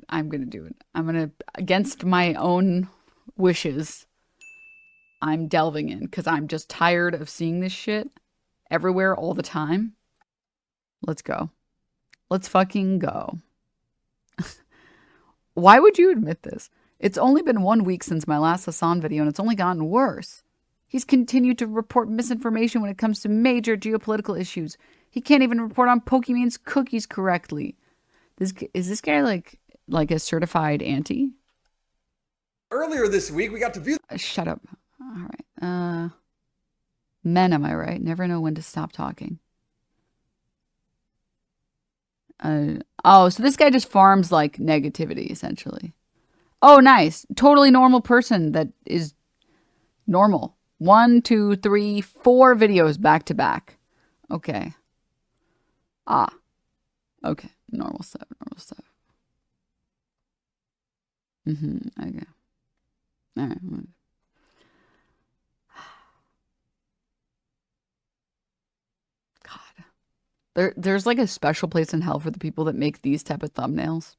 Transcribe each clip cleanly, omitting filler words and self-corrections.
I'm gonna do it. I'm gonna, against my own wishes, I'm delving in because I'm just tired of seeing this shit everywhere all the time. Let's go. Let's fucking go. Why would you admit this? It's only been 1 week since my last Hassan video, and it's only gotten worse. He's continued to report misinformation when it comes to major geopolitical issues. He can't even report on Pokemon's cookies correctly. Is this guy like a certified anti? Earlier this week, we got to view. Shut up. All right. Men, am I right? Never know when to stop talking. Oh, so this guy just farms like negativity, essentially. Oh, nice. Totally normal person that is normal. 1, 2, 3, 4 videos back to back. Okay. Ah. Okay. Normal stuff. Normal stuff. Okay. All right. God. There's like a special place in hell for the people that make these type of thumbnails.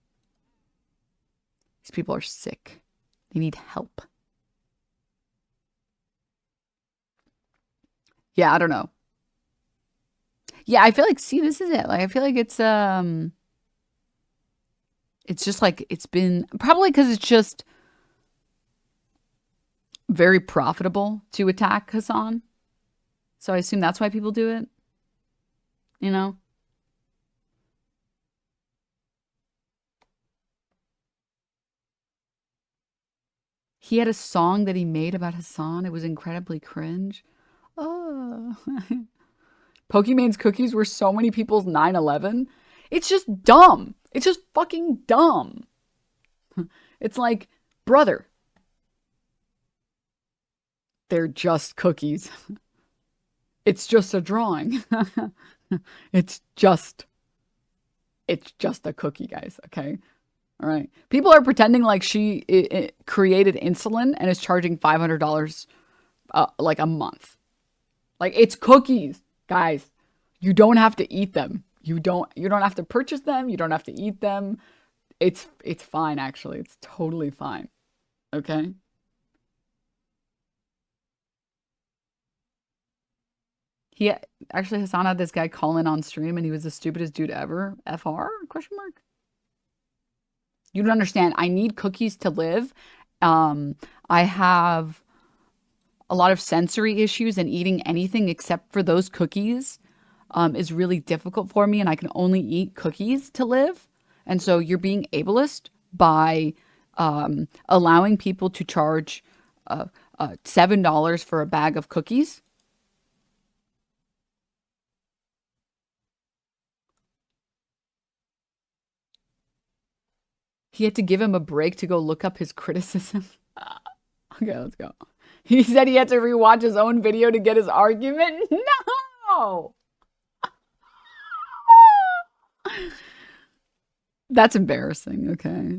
These people are sick. They need help. Yeah, I don't know. Yeah, I feel like, see, this is it. Like, I feel like it's just like, it's been, probably because it's just very profitable to attack Hassan. So I assume that's why people do it. You know? He had a song that he made about Hassan. It was incredibly cringe. Oh. Pokemon's cookies were so many people's 9/11. It's just dumb. It's just fucking dumb. It's like, brother, they're just cookies. It's just a drawing. It's just a cookie, guys, okay? All right. People are pretending like she created insulin and is charging $500 like a month. Like, it's cookies, guys. You don't have to eat them. You don't have to purchase them. You don't have to eat them. It's fine, actually. It's totally fine. Okay? He actually, Hassan had this guy call in on stream and he was the stupidest dude ever. FR? Question mark? You don't understand. I need cookies to live. I have a lot of sensory issues, and eating anything except for those cookies is really difficult for me, and I can only eat cookies to live. And so you're being ableist by allowing people to charge $7 for a bag of cookies. He had to give him a break to go look up his criticism. Okay, let's go. He said he had to rewatch his own video to get his argument. No! That's embarrassing. Okay.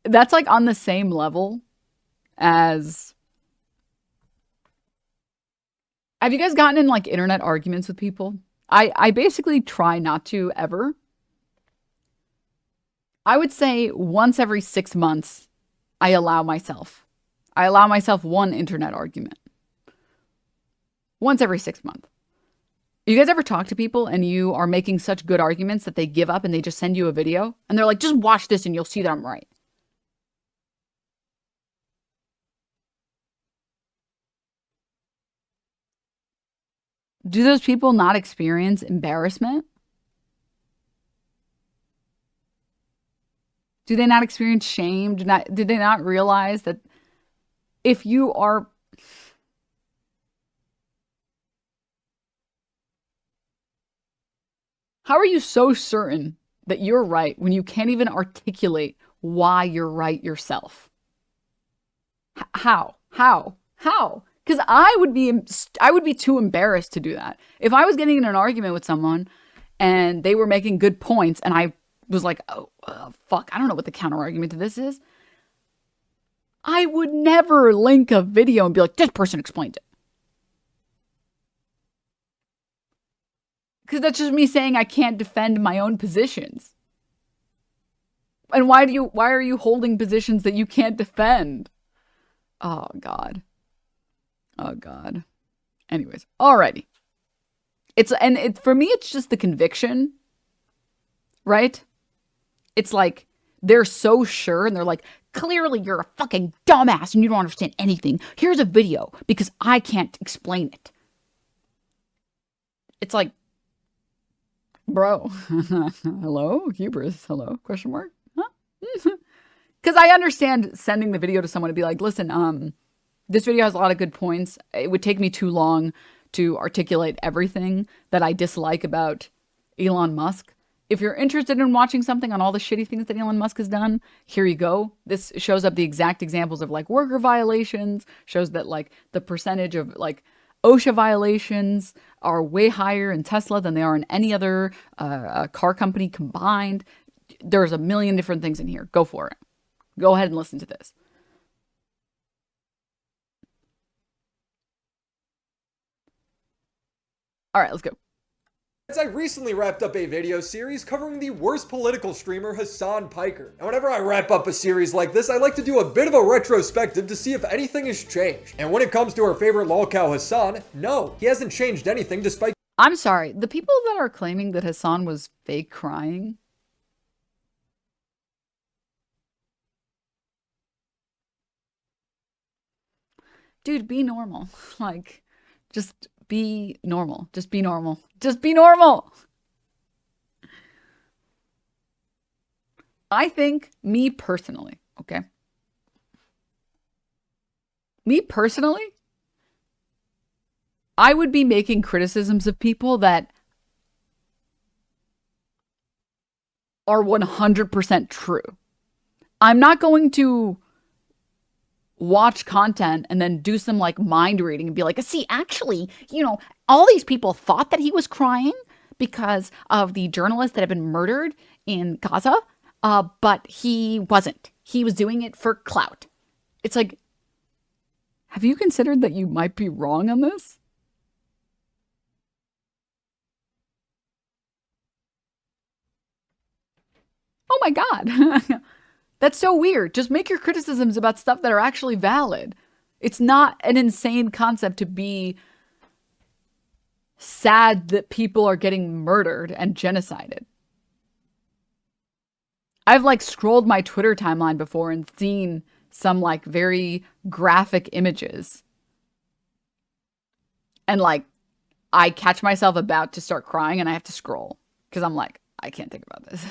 That's like on the same level as, have you guys gotten in like internet arguments with people? I basically try not to ever. I would say once every 6 months, I allow myself one internet argument. Once every 6 months. You guys ever talk to people and you are making such good arguments that they give up and they just send you a video? And they're like, just watch this and you'll see that I'm right. Do those people not experience embarrassment? Do they not experience shame? Did they not realize that if you are... How are you so certain that you're right when you can't even articulate why you're right yourself? How? Because I would be too embarrassed to do that. If I was getting in an argument with someone and they were making good points and I was like, oh, fuck, I don't know what the counter argument to this is. I would never link a video and be like, this person explained it. Because that's just me saying I can't defend my own positions. And why are you holding positions that you can't defend? Oh God. Oh God. Anyways, alrighty. For me, it's just the conviction, right? It's like they're so sure and they're like, clearly you're a fucking dumbass and you don't understand anything. Here's a video because I can't explain it. It's like, bro, hello, hubris, hello, question mark, huh? Because I understand sending the video to someone to be like, listen, this video has a lot of good points. It would take me too long to articulate everything that I dislike about Elon Musk. If you're interested in watching something on all the shitty things that Elon Musk has done, here you go. This shows up the exact examples of like worker violations, shows that like the percentage of like OSHA violations are way higher in Tesla than they are in any other car company combined. There's a million different things in here. Go for it. Go ahead and listen to this. All right, let's go. I recently wrapped up a video series covering the worst political streamer Hasan Piker. And whenever I wrap up a series like this, I like to do a bit of a retrospective to see if anything has changed. And when it comes to our favorite lolcow Hasan, no, he hasn't changed anything despite— I'm sorry, the people that are claiming that Hasan was fake crying, dude, be normal. Like, just be normal. Just be normal. Just be normal. I think, me personally, okay? Me personally, I would be making criticisms of people that are 100% true. I'm not going to watch content and then do some like mind reading and be like, see, actually, all these people thought that he was crying because of the journalists that have been murdered in Gaza, but he wasn't. He was doing it for clout. It's like, have you considered that you might be wrong on this? Oh my God. That's so weird. Just make your criticisms about stuff that are actually valid. It's not an insane concept to be sad that people are getting murdered and genocided. I've like scrolled my Twitter timeline before and seen some like very graphic images. And like I catch myself about to start crying and I have to scroll because I'm like, I can't think about this.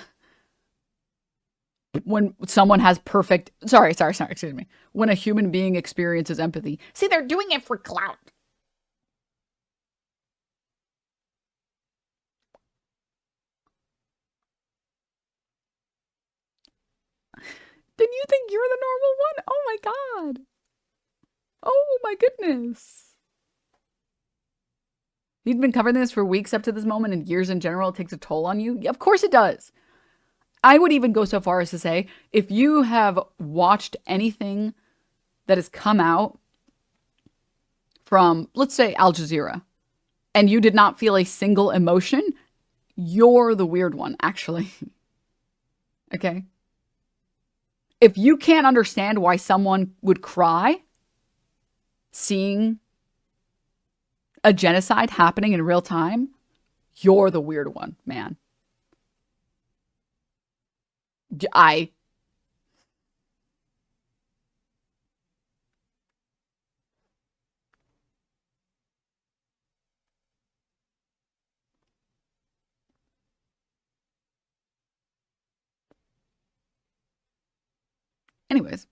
When someone has perfect, sorry, excuse me. When a human being experiences empathy. See, they're doing it for clout. Then you think you're the normal one? Oh my God. Oh my goodness. You've been covering this for weeks up to this moment and years in general. It takes a toll on you. Yeah, of course it does. I would even go so far as to say, if you have watched anything that has come out from, let's say, Al Jazeera, and you did not feel a single emotion, you're the weird one, actually. Okay? If you can't understand why someone would cry seeing a genocide happening in real time, you're the weird one, man. Anyways.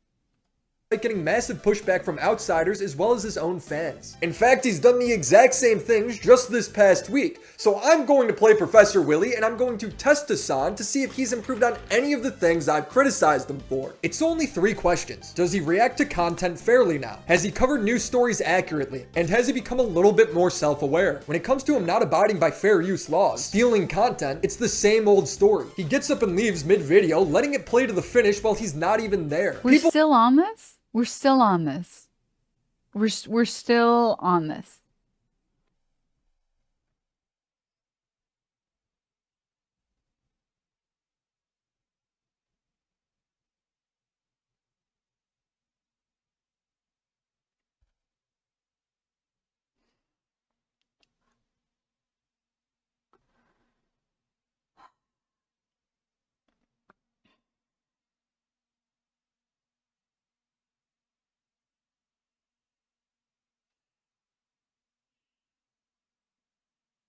Getting massive pushback from outsiders as well as his own fans. In fact, he's done the exact same things just this past week. So I'm going to play Professor Willy and I'm going to test Hasan to see if he's improved on any of the things I've criticized him for. It's only 3 questions. Does he react to content fairly now? Has he covered news stories accurately? And has he become a little bit more self-aware? When it comes to him not abiding by fair use laws, stealing content, it's the same old story. He gets up and leaves mid-video, letting it play to the finish while he's not even there. We're still on this? We're still on this. We're still on this.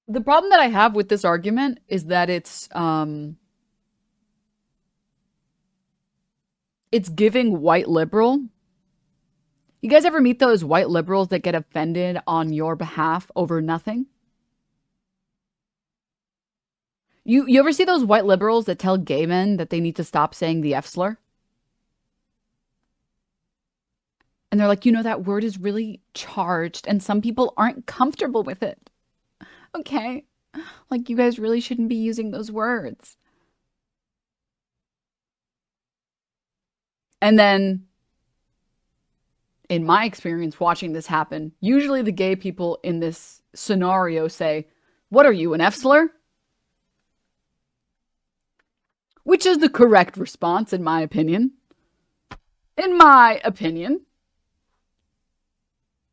The problem that I have with this argument is that it's giving white liberal. You guys ever meet those white liberals that get offended on your behalf over nothing? You ever see those white liberals that tell gay men that they need to stop saying the F slur? And they're like, you know, that word is really charged and some people aren't comfortable with it. Okay. Like, you guys really shouldn't be using those words. And then, in my experience watching this happen, usually the gay people in this scenario say, what are you, an F slur? Which is the correct response, in my opinion. In my opinion.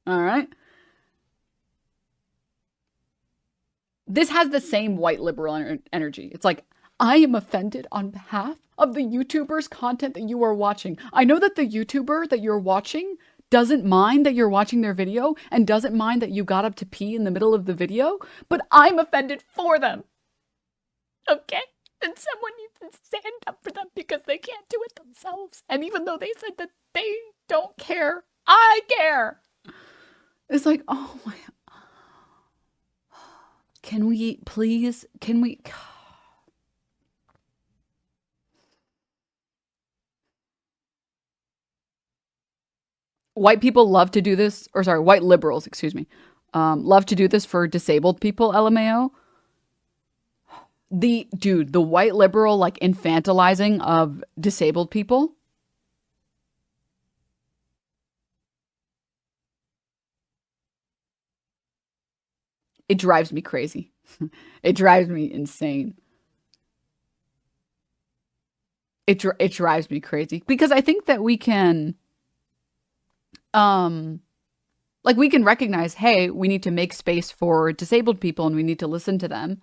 All right. This has the same white liberal energy. It's like, I am offended on behalf of the YouTuber's content that you are watching. I know that the YouTuber that you're watching doesn't mind that you're watching their video and doesn't mind that you got up to pee in the middle of the video, but I'm offended for them. Okay? And someone needs to stand up for them because they can't do it themselves. And even though they said that they don't care, I care. It's like, oh my. Can we please, white people love to do this, or sorry, white liberals, excuse me, love to do this for disabled people, LMAO. The white liberal, like, infantilizing of disabled people. It drives me crazy. It drives me insane. It drives me crazy because I think that we can, like, we can recognize, hey, we need to make space for disabled people and we need to listen to them.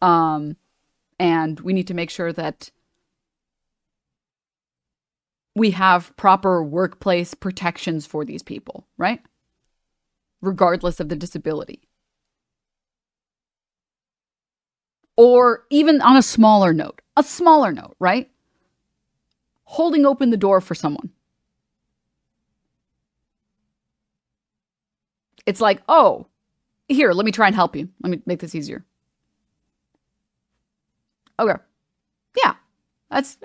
And we need to make sure that we have proper workplace protections for these people, right? Regardless of the disability. Or even on a smaller note, right? Holding open the door for someone. It's like, oh, here, let me try and help you. Let me make this easier. Okay. Yeah. That's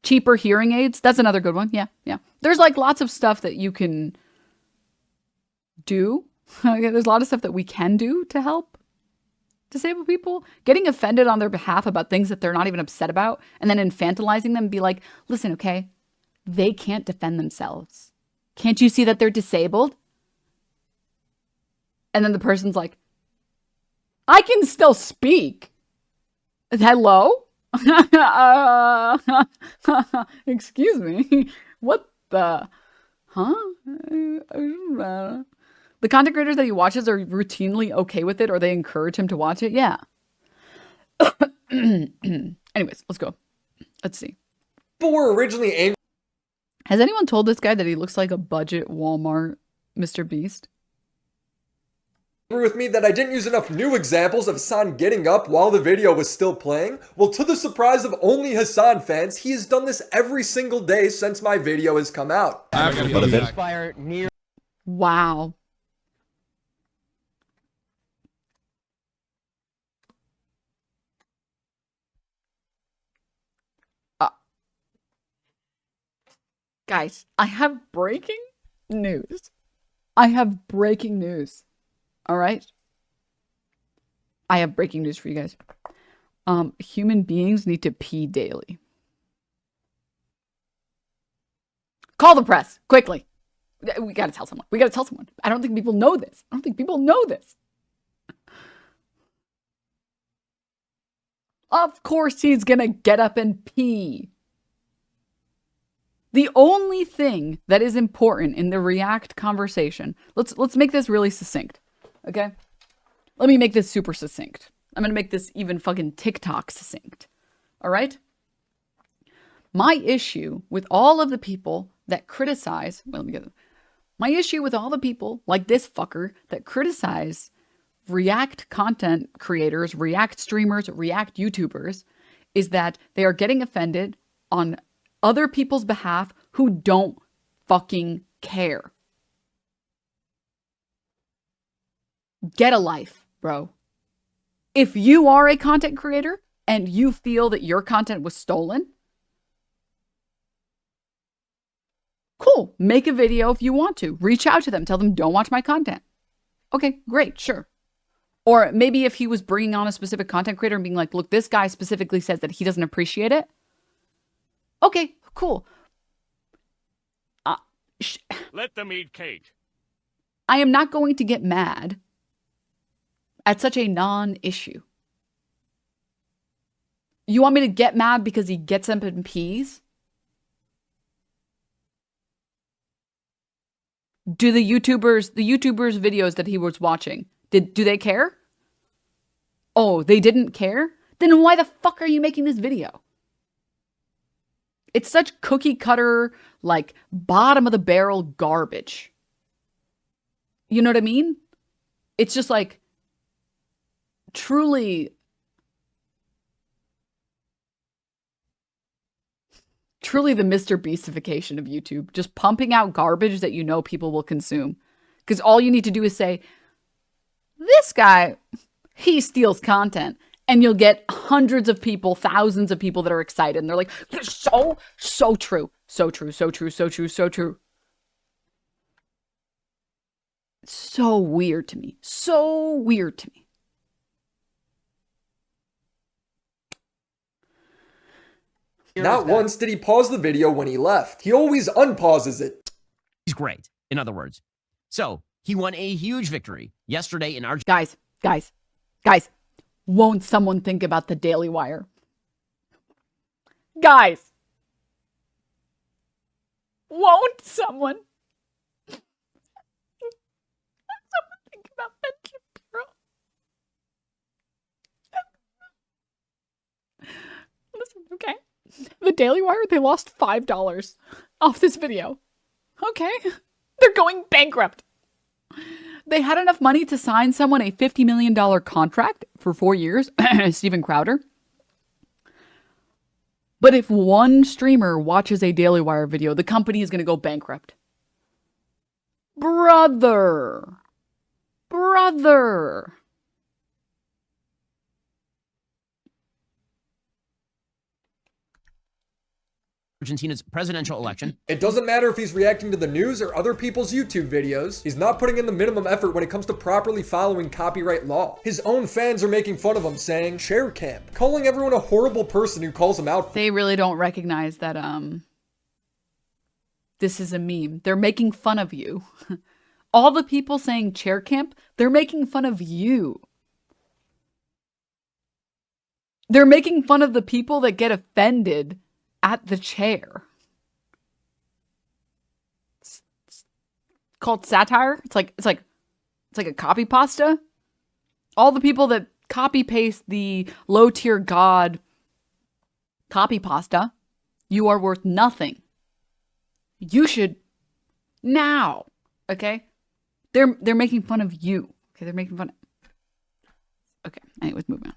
cheaper hearing aids. That's another good one. Yeah. There's like lots of stuff that you can do. Okay, there's a lot of stuff that we can do to help disabled people. Getting offended on their behalf about things that they're not even upset about and then infantilizing them and be like, listen, okay, they can't defend themselves. Can't you see that they're disabled? And then the person's like, I can still speak. Hello? Excuse me. What the? Huh? The content creators that he watches are routinely okay with it, or they encourage him to watch it. Yeah. Anyways, let's go. Let's see. People were originally angry Has anyone told this guy that he looks like a budget Walmart Mr. Beast? with me that I didn't use enough new examples of Hasan getting up while the video was still playing. Well, to the surprise of only Hasan fans, he has done this every single day since my video has come out. Wow. Guys, I have breaking news. I have breaking news. All right? I have breaking news for you guys. Human beings need to pee daily. Call the press, quickly. We gotta tell someone. We gotta tell someone. I don't think people know this. I don't think people know this. Of course he's gonna get up and pee. The only thing that is important in the React conversation, let's make this really succinct, okay? Let me make this super succinct. I'm gonna make this even fucking TikTok succinct, all right? My issue with all of the people that criticize, well, let me get it. My issue with all the people like this fucker that criticize React content creators, React streamers, React YouTubers is that they are getting offended on other people's behalf who don't fucking care. Get a life, bro. If you are a content creator and you feel that your content was stolen, cool. Make a video if you want to. Reach out to them. Tell them, don't watch my content. Okay, great, sure. Or maybe if he was bringing on a specific content creator and being like, look, this guy specifically says that he doesn't appreciate it. Okay, cool. Let them eat cake. I am not going to get mad at such a non-issue. You want me to get mad because he gets up and pees? Do the YouTubers videos that he was watching, do they care? Oh, they didn't care? Then why the fuck are you making this video? It's such cookie cutter, like bottom of the barrel garbage. You know what I mean? It's just like truly the Mr. Beastification of YouTube, just pumping out garbage that you know people will consume. Because all you need to do is say, this guy, he steals content. And you'll get hundreds of people, thousands of people that are excited. And they're like, so true. So true, so true, so true, so true. So weird to me. So weird to me. Not once did he pause the video when he left. He always unpauses it. He's great, in other words. So, he won a huge victory yesterday in our... Guys. Won't someone think about the Daily Wire? Guys. Won't someone think about Ben Shapiro? Listen, okay. The Daily Wire, they lost $5 off this video. Okay. They're going bankrupt. They had enough money to sign someone a $50 million contract for 4 years, Steven Crowder. But if one streamer watches a Daily Wire video, the company is going to go bankrupt. Brother. Argentina's presidential election. It doesn't matter if he's reacting to the news or other people's YouTube videos. He's not putting in the minimum effort when it comes to properly following copyright law. His own fans are making fun of him, saying chair camp, calling everyone a horrible person who calls him out. They really don't recognize that this is a meme. They're making fun of you. All the people saying chair camp, they're making fun of you. They're making fun of the people that get offended at the chair. It's called satire. It's like a copy pasta. All the people that copy paste the low tier god copy pasta, you are worth nothing. You should now, okay? They're making fun of you. Okay, they're making fun of. Okay, anyways, moving on.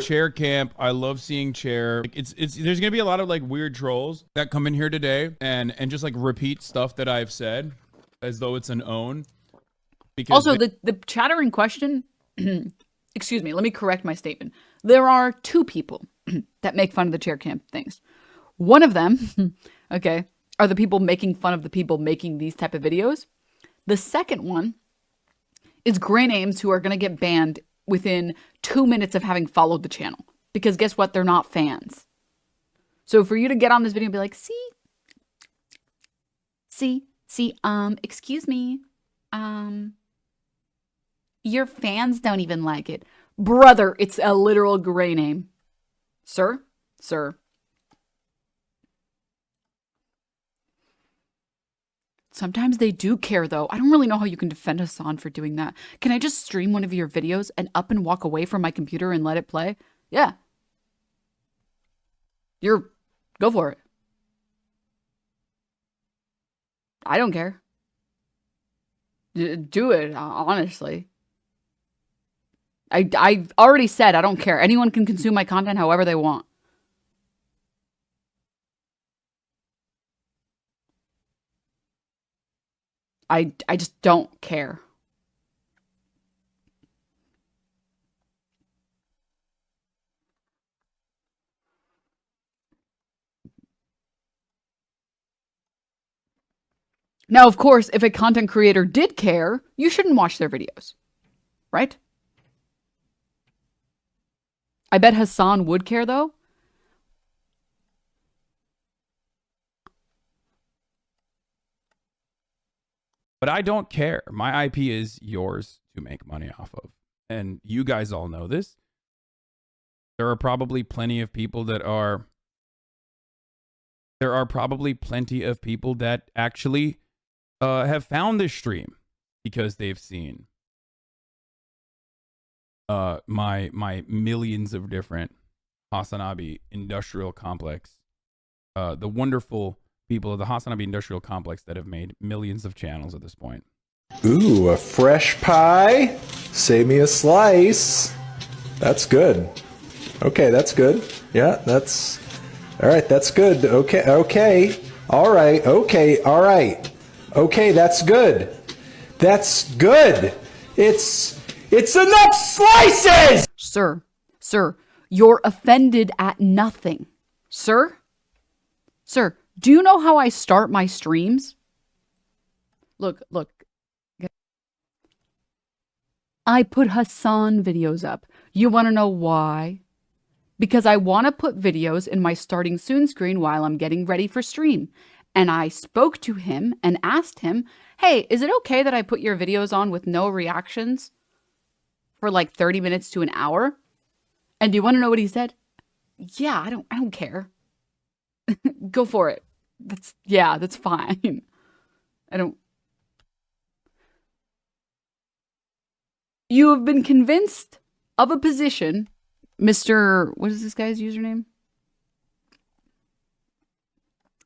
Chair camp. I love seeing chair. It's there's gonna be a lot of like weird trolls that come in here today and just like repeat stuff that I've said as though it's an own. Because also the chatter in question, excuse me, let me correct my statement. There are two people that make fun of the chair camp things. One of them, okay, are the people making fun of the people making these type of videos. The second one is gray names who are gonna get banned within 2 minutes of having followed the channel. Because guess what? They're not fans. So for you to get on this video and be like, excuse me, your fans don't even like it. Brother, it's a literal gray name. Sir. Sometimes they do care, though. I don't really know how you can defend HASAN for doing that. Can I just stream one of your videos and up and walk away from my computer and let it play? Yeah. Go for it. I don't care. Do it, honestly. I already said I don't care. Anyone can consume my content however they want. I just don't care. Now, of course, if a content creator did care, you shouldn't watch their videos, right? I bet Hasan would care, though. But I don't care. My IP is yours to make money off of. And you guys all know this. There are probably plenty of people that are... There are probably plenty of people that actually have found this stream because they've seen my millions of different Hasanabi industrial complex, the wonderful people of the Hasanabi industrial complex that have made millions of channels at this point. Ooh, a fresh pie. Save me a slice. That's good. Okay, that's good. Yeah, that's... All right, that's good. Okay, okay. All right, okay, all right. Okay, that's good. That's good. It's enough slices! Sir, you're offended at nothing. Sir, do you know how I start my streams? Look. I put Hasan videos up. You want to know why? Because I want to put videos in my starting soon screen while I'm getting ready for stream. And I spoke to him and asked him, hey, is it okay that I put your videos on with no reactions for like 30 minutes to an hour? And do you want to know what he said? Yeah, I don't care. Go for it. That's fine. You have been convinced of a position, Mr. What is this guy's username?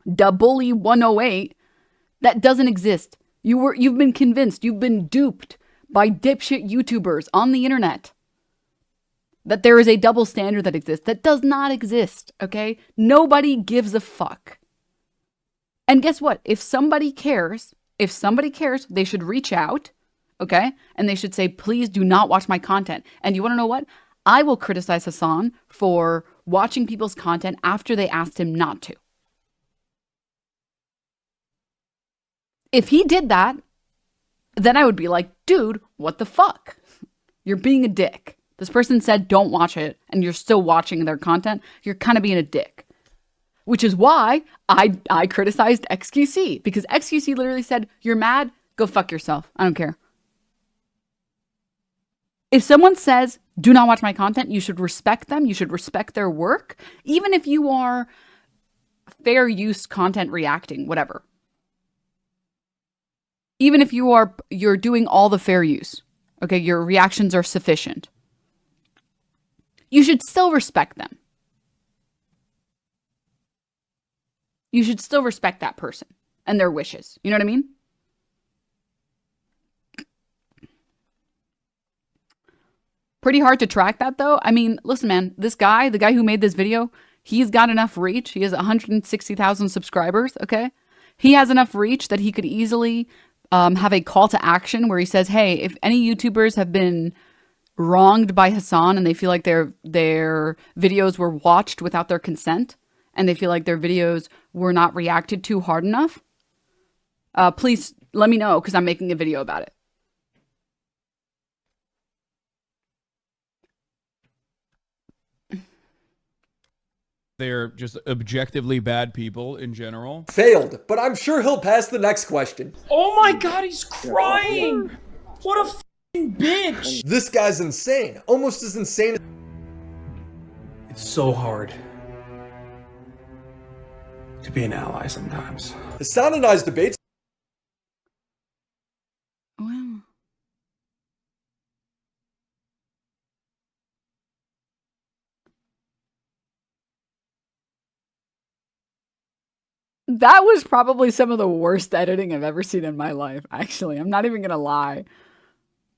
DaBully108, that doesn't exist. You've been convinced, you've been duped by dipshit YouTubers on the internet that there is a double standard that exists. That does not exist, okay? Nobody gives a fuck. And guess what? If somebody cares, they should reach out, okay? And they should say, please do not watch my content. And you want to know what? I will criticize Hasan for watching people's content after they asked him not to. If he did that, then I would be like, dude, what the fuck? You're being a dick. This person said don't watch it, and you're still watching their content. You're kind of being a dick. Which is why I criticized XQC, because XQC literally said, you're mad? Go fuck yourself. I don't care. If someone says, do not watch my content, you should respect them. You should respect their work. Even if you are fair use content reacting, whatever. Even if you're doing all the fair use, okay, your reactions are sufficient. You should still respect them. You should still respect that person and their wishes. You know what I mean? Pretty hard to track that, though. I mean, listen, man, this guy, the guy who made this video, he's got enough reach. He has 160,000 subscribers, okay? He has enough reach that he could easily have a call to action where he says, hey, if any YouTubers have been wronged by Hasan and they feel like their videos were watched without their consent and they feel like their videos were not reacted to hard enough, please let me know because I'm making a video about it. They're just objectively bad people in general. Failed, but I'm sure he'll pass the next question. Oh my god, he's crying! What a f***ing bitch! This guy's insane. Almost as insane. It's so hard to be an ally sometimes. Hasan and I's debates. Wow. That was probably some of the worst editing I've ever seen in my life, actually. I'm not even going to lie.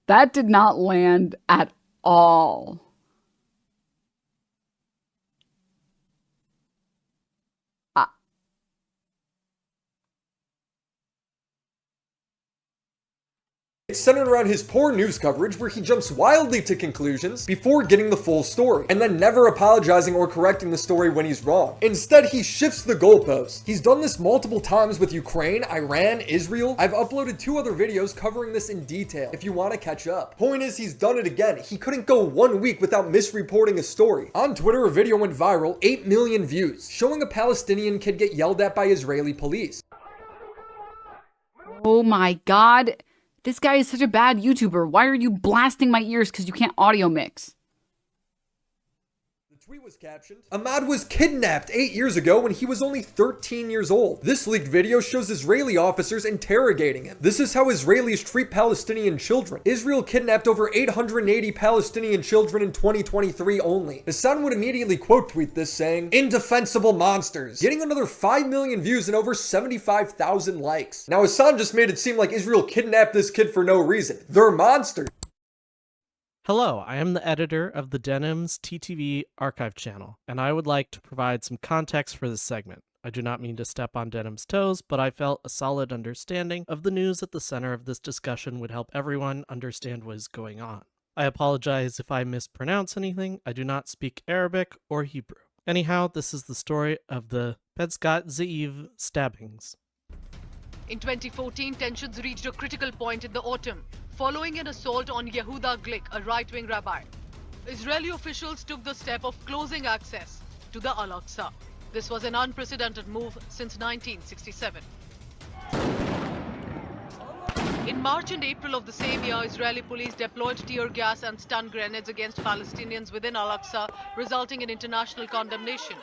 That did not land at all. It's centered around his poor news coverage where he jumps wildly to conclusions before getting the full story, and then never apologizing or correcting the story when he's wrong. Instead, he shifts the goalpost. He's done this multiple times with Ukraine, Iran, Israel. I've uploaded 2 other videos covering this in detail if you want to catch up. Point is, he's done it again. He couldn't go 1 week without misreporting a story. On Twitter, a video went viral, 8 million views, showing a Palestinian kid get yelled at by Israeli police. Oh my God. This guy is such a bad YouTuber. Why are you blasting my ears because you can't audio mix? The tweet was captioned, Ahmad was kidnapped 8 years ago when he was only 13 years old. This leaked video shows Israeli officers interrogating him. This is how Israelis treat Palestinian children. Israel kidnapped over 880 Palestinian children in 2023 only. Hasan would immediately quote tweet this saying, indefensible monsters, getting another 5 million views and over 75,000 likes. Now Hasan just made it seem like Israel kidnapped this kid for no reason. They're monsters. Hello, I am the editor of the DenimsTTV archive channel, and I would like to provide some context for this segment. I do not mean to step on Denim's toes, but I felt a solid understanding of the news at the center of this discussion would help everyone understand what is going on. I apologize if I mispronounce anything. I do not speak Arabic or Hebrew. Anyhow, this is the story of the Pesgat Ze'ev stabbings. In 2014, tensions reached a critical point in the autumn, following an assault on Yehuda Glick, a right-wing rabbi. Israeli officials took the step of closing access to the Al-Aqsa. This was an unprecedented move since 1967. In March and April of the same year, Israeli police deployed tear gas and stun grenades against Palestinians within Al-Aqsa, resulting in international condemnation.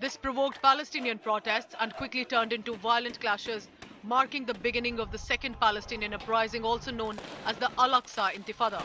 This provoked Palestinian protests and quickly turned into violent clashes, marking the beginning of the Second Palestinian Uprising, also known as the Al-Aqsa Intifada.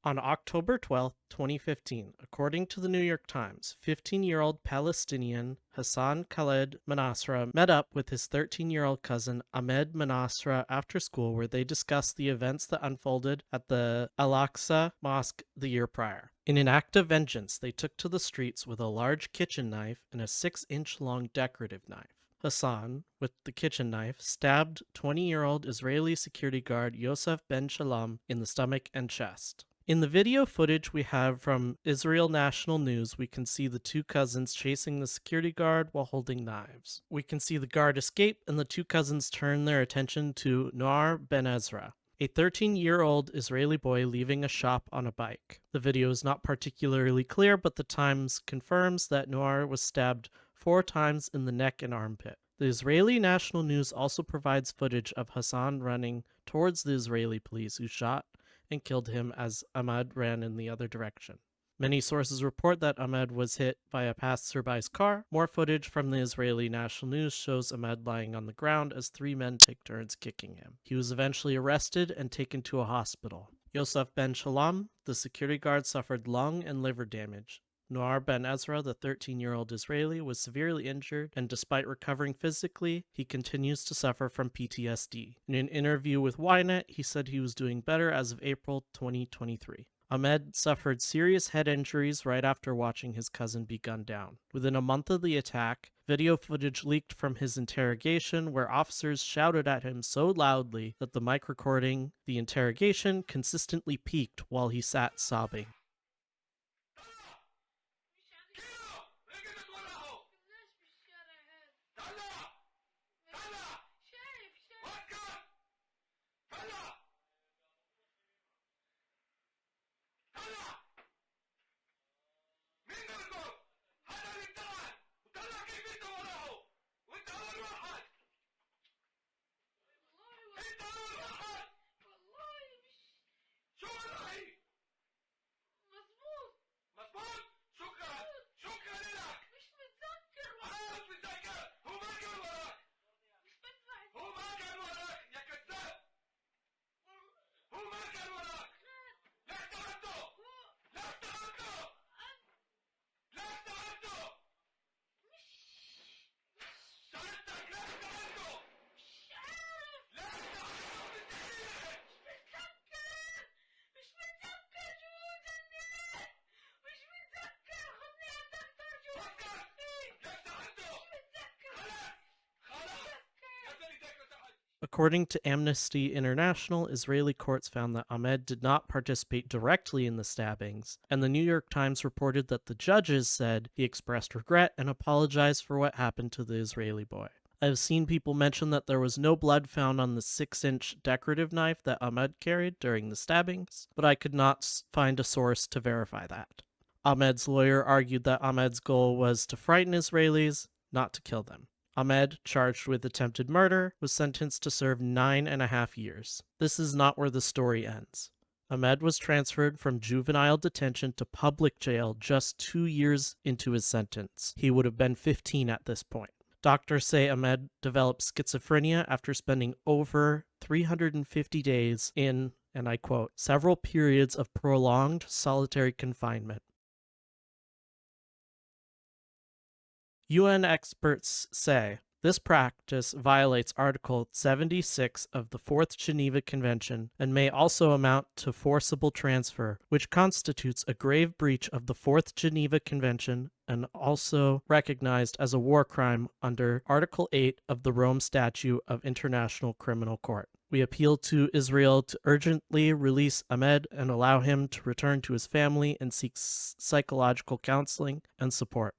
On October 12, 2015, according to the New York Times, 15-year-old Palestinian Hassan Khaled Manasra met up with his 13-year-old cousin Ahmed Manasra after school, where they discussed the events that unfolded at the Al-Aqsa Mosque the year prior. In an act of vengeance, they took to the streets with a large kitchen knife and a 6-inch-long decorative knife. Hassan, with the kitchen knife, stabbed 20-year-old Israeli security guard Yosef Ben Shalom in the stomach and chest. In the video footage we have from Israel National News, we can see the 2 cousins chasing the security guard while holding knives. We can see the guard escape and the 2 cousins turn their attention to Noar Ben Ezra, a 13-year-old Israeli boy leaving a shop on a bike. The video is not particularly clear, but the Times confirms that Noar was stabbed 4 times in the neck and armpit. The Israeli National News also provides footage of Hassan running towards the Israeli police, who shot and killed him as Ahmad ran in the other direction. Many sources report that Ahmad was hit by a passerby's car. More footage from the Israeli National News shows Ahmad lying on the ground as 3 men take turns kicking him. He was eventually arrested and taken to a hospital. Yosef Ben Shalom, the security guard, suffered lung and liver damage. Noar Ben Ezra, the 13-year-old Israeli, was severely injured, and despite recovering physically, he continues to suffer from PTSD. In an interview with Ynet, he said he was doing better as of April 2023. Ahmed suffered serious head injuries right after watching his cousin be gunned down. Within a month of the attack, video footage leaked from his interrogation where officers shouted at him so loudly that the mic recording the interrogation consistently peaked while he sat sobbing. According to Amnesty International, Israeli courts found that Ahmed did not participate directly in the stabbings, and the New York Times reported that the judges said he expressed regret and apologized for what happened to the Israeli boy. I have seen people mention that there was no blood found on the 6-inch decorative knife that Ahmed carried during the stabbings, but I could not find a source to verify that. Ahmed's lawyer argued that Ahmed's goal was to frighten Israelis, not to kill them. Ahmed, charged with attempted murder, was sentenced to serve 9.5 years. This is not where the story ends. Ahmed was transferred from juvenile detention to public jail just 2 years into his sentence. He would have been 15 at this point. Doctors say Ahmed developed schizophrenia after spending over 350 days in, and I quote, several periods of prolonged solitary confinement. UN experts say this practice violates Article 76 of the Fourth Geneva Convention and may also amount to forcible transfer, which constitutes a grave breach of the Fourth Geneva Convention and also recognized as a war crime under Article 8 of the Rome Statute of International Criminal Court. We appeal to Israel to urgently release Ahmed and allow him to return to his family and seek psychological counseling and support.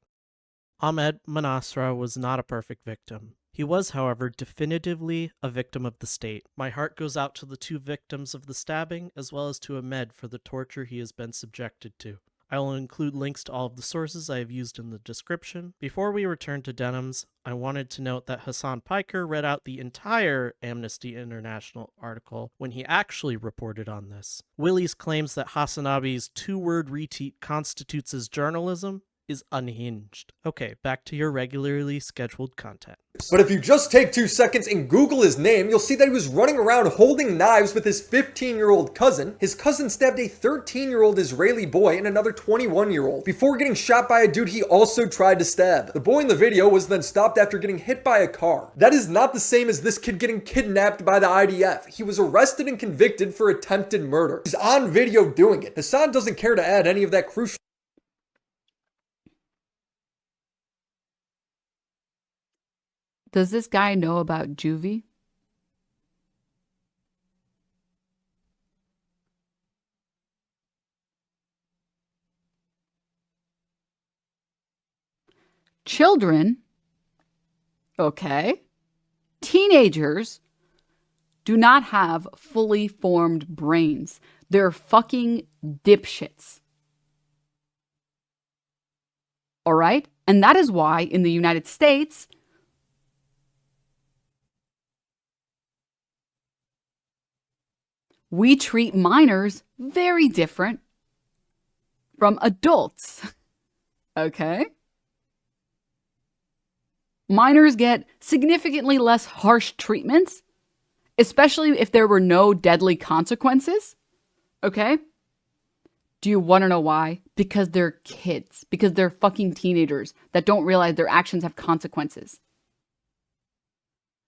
Ahmed Manasra was not a perfect victim. He was, however, definitively a victim of the state. My heart goes out to the 2 victims of the stabbing, as well as to Ahmed for the torture he has been subjected to. I will include links to all of the sources I have used in the description. Before we return to Denims, I wanted to note that Hassan Piker read out the entire Amnesty International article when he actually reported on this. Willy's claims that Hasanabi's 2-word retweet constitutes as journalism is unhinged. Okay, back to your regularly scheduled content. But if you just take 2 seconds and Google his name, you'll see that he was running around holding knives with his 15-year-old cousin. His cousin stabbed a 13-year-old Israeli boy and another 21-year-old before getting shot by a dude he also tried to stab. The boy in the video was then stopped after getting hit by a car. That is not the same as this kid getting kidnapped by the IDF. He was arrested and convicted for attempted murder. He's on video doing it. Hassan doesn't care to add any of that crucial Does this guy know about juvie? Children, okay, teenagers do not have fully formed brains. They're fucking dipshits. All right? And that is why in the United States, we treat minors very different from adults. Okay? Minors get significantly less harsh treatments, especially if there were no deadly consequences. Okay? Do you want to know why? Because they're kids. Because they're fucking teenagers that don't realize their actions have consequences.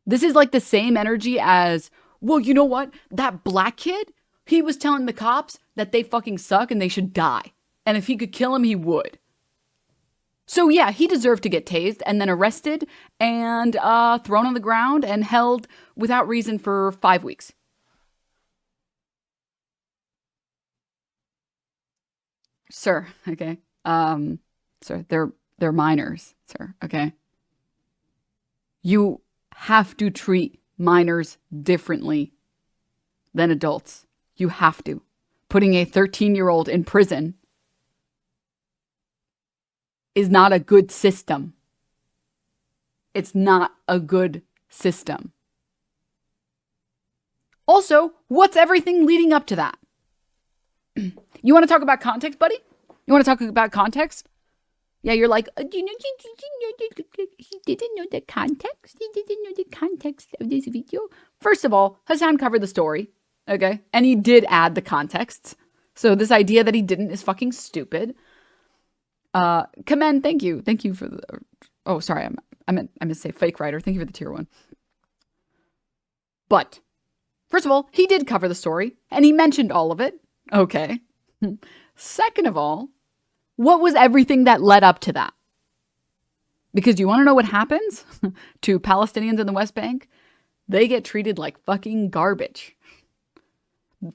This is like the same energy as, well, you know what? That black kid, he was telling the cops that they fucking suck and they should die. And if he could kill him, he would. So yeah, he deserved to get tased and then arrested and thrown on the ground and held without reason for 5 weeks. Sir, okay. Sir, they're minors, sir, okay? You have to treat minors differently than adults. You have to. Putting a 13-year-old in prison is not a good system. It's not a good system. Also, what's everything leading up to that? You want to talk about context, buddy? You want to talk about context? Yeah, you're like, he didn't know the context. He didn't know the context of this video. First of all, Hassan covered the story, okay? And he did add the context. So this idea that he didn't is fucking stupid. Commend, thank you. Thank you for the... Oh, sorry, I meant to say fake writer. Thank you for the tier 1. But, first of all, he did cover the story, and he mentioned all of it. Okay. Second of all, what was everything that led up to that? Because you want to know what happens to Palestinians in the West Bank? They get treated like fucking garbage.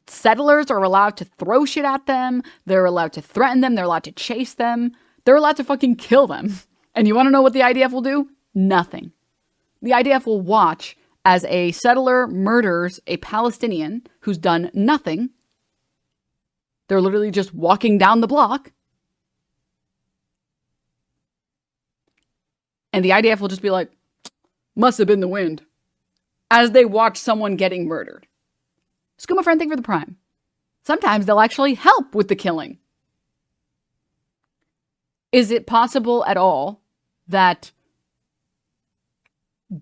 Settlers are allowed to throw shit at them. They're allowed to threaten them. They're allowed to chase them. They're allowed to fucking kill them. And you want to know what the IDF will do? Nothing. The IDF will watch as a settler murders a Palestinian who's done nothing. They're literally just walking down the block. And the IDF will just be like, must have been the wind. As they watch someone getting murdered. Skooma friend, thank you for the prime. Sometimes they'll actually help with the killing. Is it possible at all that,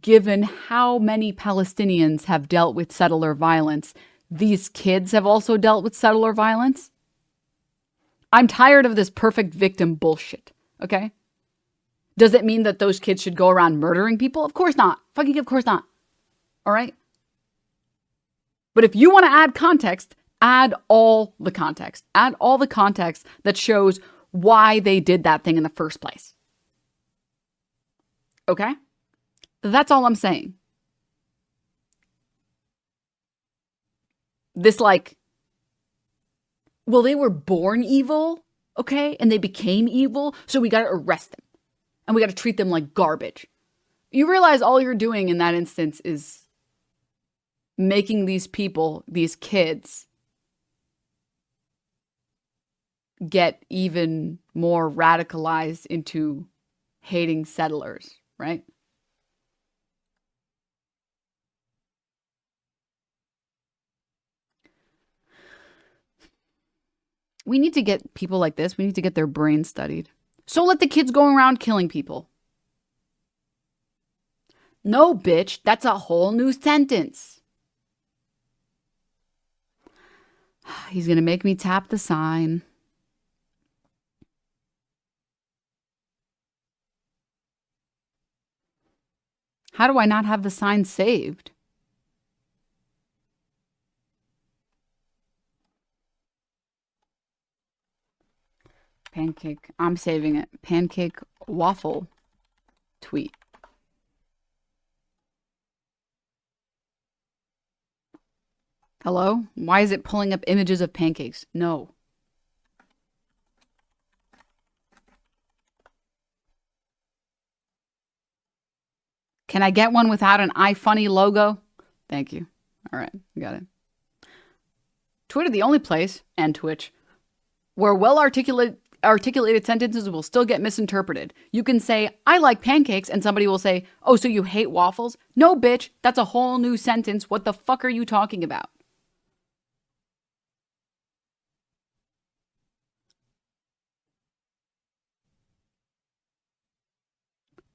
given how many Palestinians have dealt with settler violence, these kids have also dealt with settler violence? I'm tired of this perfect victim bullshit, okay? Does it mean that those kids should go around murdering people? Of course not. Fucking of course not. All right? But if you want to add context, add all the context. Add all the context that shows why they did that thing in the first place. Okay? That's all I'm saying. This like, well, they were born evil, okay? And they became evil, so we got to arrest them. And we got to treat them like garbage. You realize all you're doing in that instance is making these people, these kids, get even more radicalized into hating settlers, right? We need to get people like this, we need to get their brains studied. So let the kids go around killing people. No, bitch, that's a whole new sentence. He's gonna make me tap the sign. How do I not have the sign saved? Pancake. I'm saving it. Pancake waffle tweet. Hello? Why is it pulling up images of pancakes? No. Can I get one without an iFunny logo? Thank you. All right, got it. Twitter, the only place, and Twitch, where well-articulated sentences will still get misinterpreted. You can say, I like pancakes, and somebody will say, oh, so you hate waffles? No, bitch, that's a whole new sentence. What the fuck are you talking about?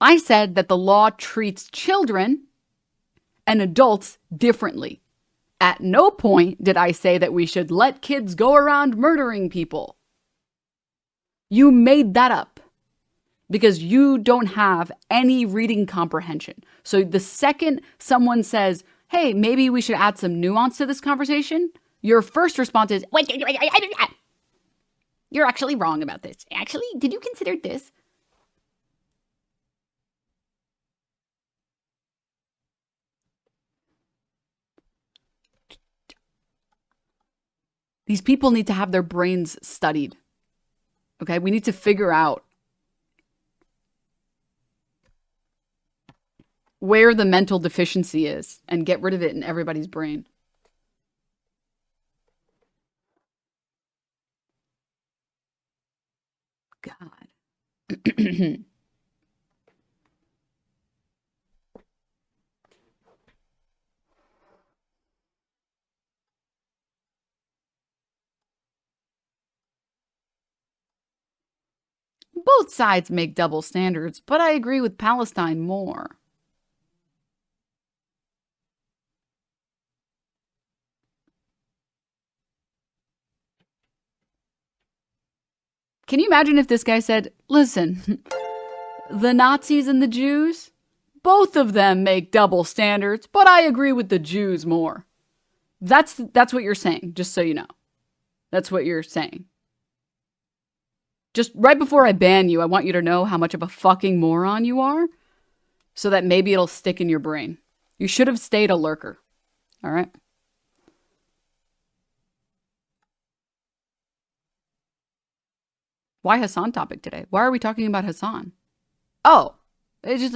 I said that the law treats children and adults differently. At no point did I say that we should let kids go around murdering people. You made that up because you don't have any reading comprehension. So the second someone says, hey, maybe we should add some nuance to this conversation, your first response is, wait, you're actually wrong about this. Actually, did you consider this? These people need to have their brains studied. Okay, we need to figure out where the mental deficiency is and get rid of it in everybody's brain. God. Both sides make double standards, but I agree with Palestine more. Can you imagine if this guy said, listen, the Nazis and the Jews, both of them make double standards, but I agree with the Jews more. That's what you're saying, just so you know. That's what you're saying. Just right before I ban you, I want you to know how much of a fucking moron you are, so that maybe it'll stick in your brain. You should have stayed a lurker. All right? Why Hasan topic today? Why are we talking about Hasan? Oh, it's just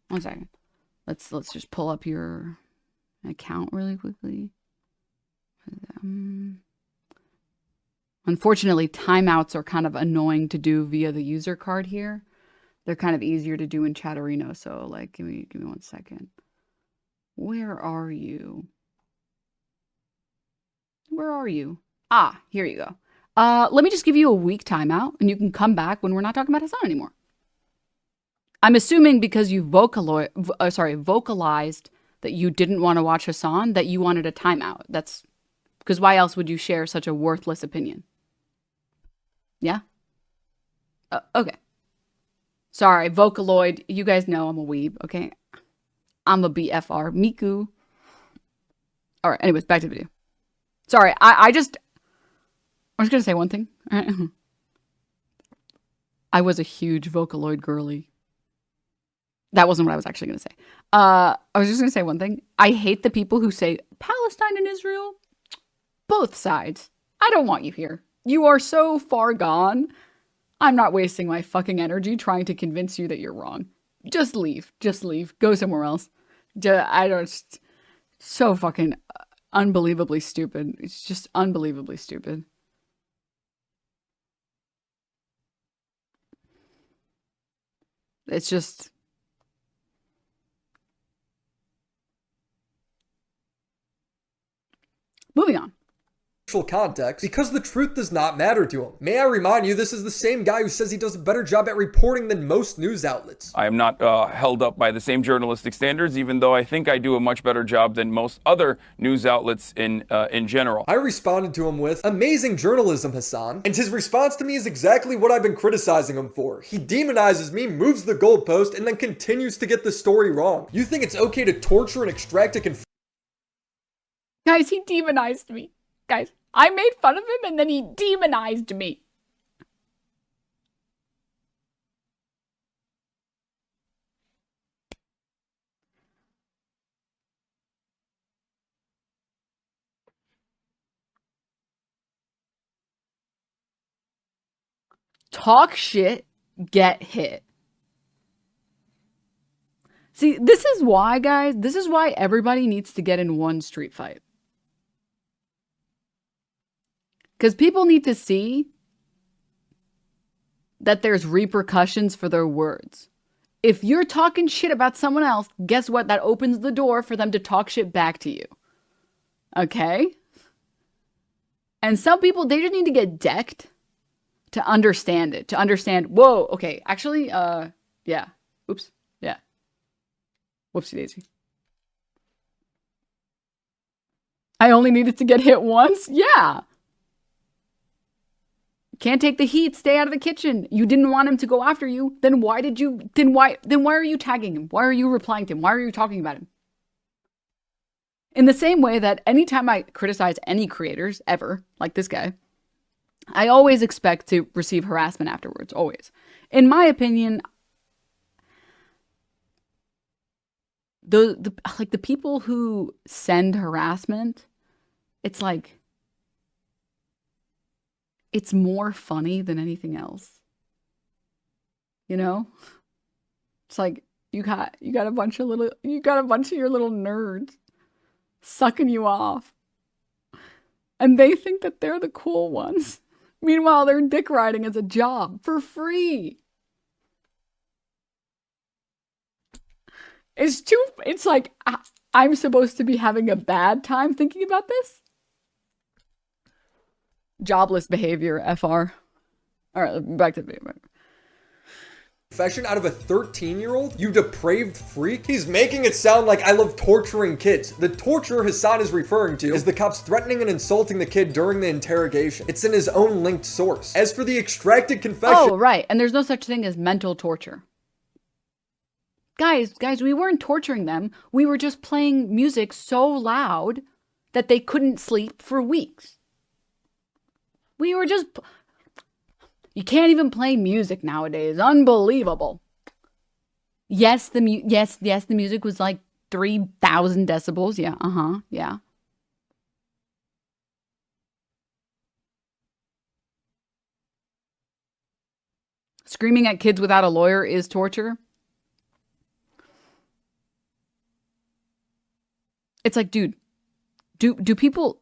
1 second. Let's just pull up your account really quickly. Unfortunately, timeouts are kind of annoying to do via the user card here. They're kind of easier to do in Chatterino. So, like, give me 1 second. Where are you? Where are you? Ah, here you go. Let me just give you a week timeout, and you can come back when we're not talking about Hasan anymore. I'm assuming because you vocalized that you didn't want to watch Hasan, that you wanted a timeout. That's because why else would you share such a worthless opinion? Yeah? Okay. Sorry, Vocaloid. You guys know I'm a weeb, okay? I'm a BFR. Miku. All right, anyways, back to the video. Sorry, I was going to say one thing. I was a huge Vocaloid girly. That wasn't what I was actually going to say. I was just going to say one thing. I hate the people who say Palestine and Israel. Both sides. I don't want you here. You are so far gone. I'm not wasting my fucking energy trying to convince you that you're wrong. Just leave. Just leave. Go somewhere else. So fucking unbelievably stupid. It's just unbelievably stupid. It's just... Moving on. Context because the truth does not matter to him. May I remind you, this is the same guy who says he does a better job at reporting than most news outlets. I am not held up by the same journalistic standards, even though I think I do a much better job than most other news outlets in general. I responded to him with, amazing journalism, Hasan. And his response to me is exactly what I've been criticizing him for. He demonizes me, moves the goalpost, and then continues to get the story wrong. You think it's okay to torture and extract a Guys, he demonized me. Guys, I made fun of him and then he demonized me. Talk shit, get hit. See, this is why, guys, this is why everybody needs to get in one street fight. Because people need to see that there's repercussions for their words. If you're talking shit about someone else, guess what? That opens the door for them to talk shit back to you. Okay? And some people, they just need to get decked to understand it. To understand, whoa, okay, actually, yeah. Oops, yeah. Whoopsie daisy. I only needed to get hit once? Yeah. Can't take the heat, stay out of the kitchen. You didn't want him to go after you. Then why are you tagging him? Why are you replying to him? Why are you talking about him? In the same way that anytime I criticize any creators ever, like this guy, I always expect to receive harassment afterwards, always. In my opinion, the people who send harassment, it's like, it's more funny than anything else. You know? It's like you got a bunch of your little nerds sucking you off. And they think that they're the cool ones. Meanwhile, they're dick riding as a job for free. It's like I'm supposed to be having a bad time thinking about this. Jobless behavior, FR. All right, back to the video. confession out of a 13-year-old? You depraved freak? He's making it sound like I love torturing kids. The torture Hasan is referring to is the cops threatening and insulting the kid during the interrogation. It's in his own linked source. As for the extracted confession... Oh, right. And there's no such thing as mental torture. Guys, we weren't torturing them. We were just playing music so loud that they couldn't sleep for weeks. We were just... You can't even play music nowadays. Unbelievable. Yes, the music was like 3,000 decibels. Yeah. Yeah. Screaming at kids without a lawyer is torture. It's like, dude, do people...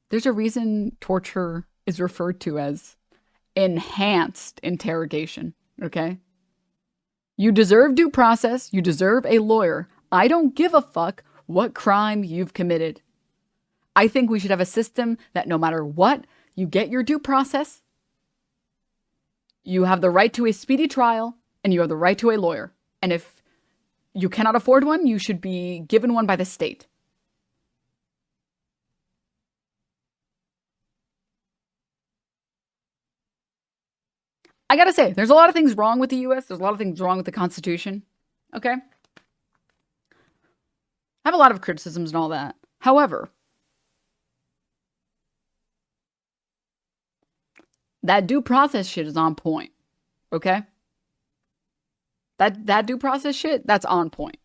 There's a reason torture is referred to as enhanced interrogation, okay? You deserve due process. You deserve a lawyer. I don't give a fuck what crime you've committed. I think we should have a system that no matter what, you get your due process, you have the right to a speedy trial, and you have the right to a lawyer. And if you cannot afford one, you should be given one by the state. I gotta say, there's a lot of things wrong with the US. There's a lot of things wrong with the Constitution. Okay? I have a lot of criticisms and all that. However, that due process shit is on point. Okay? That due process shit, that's on point.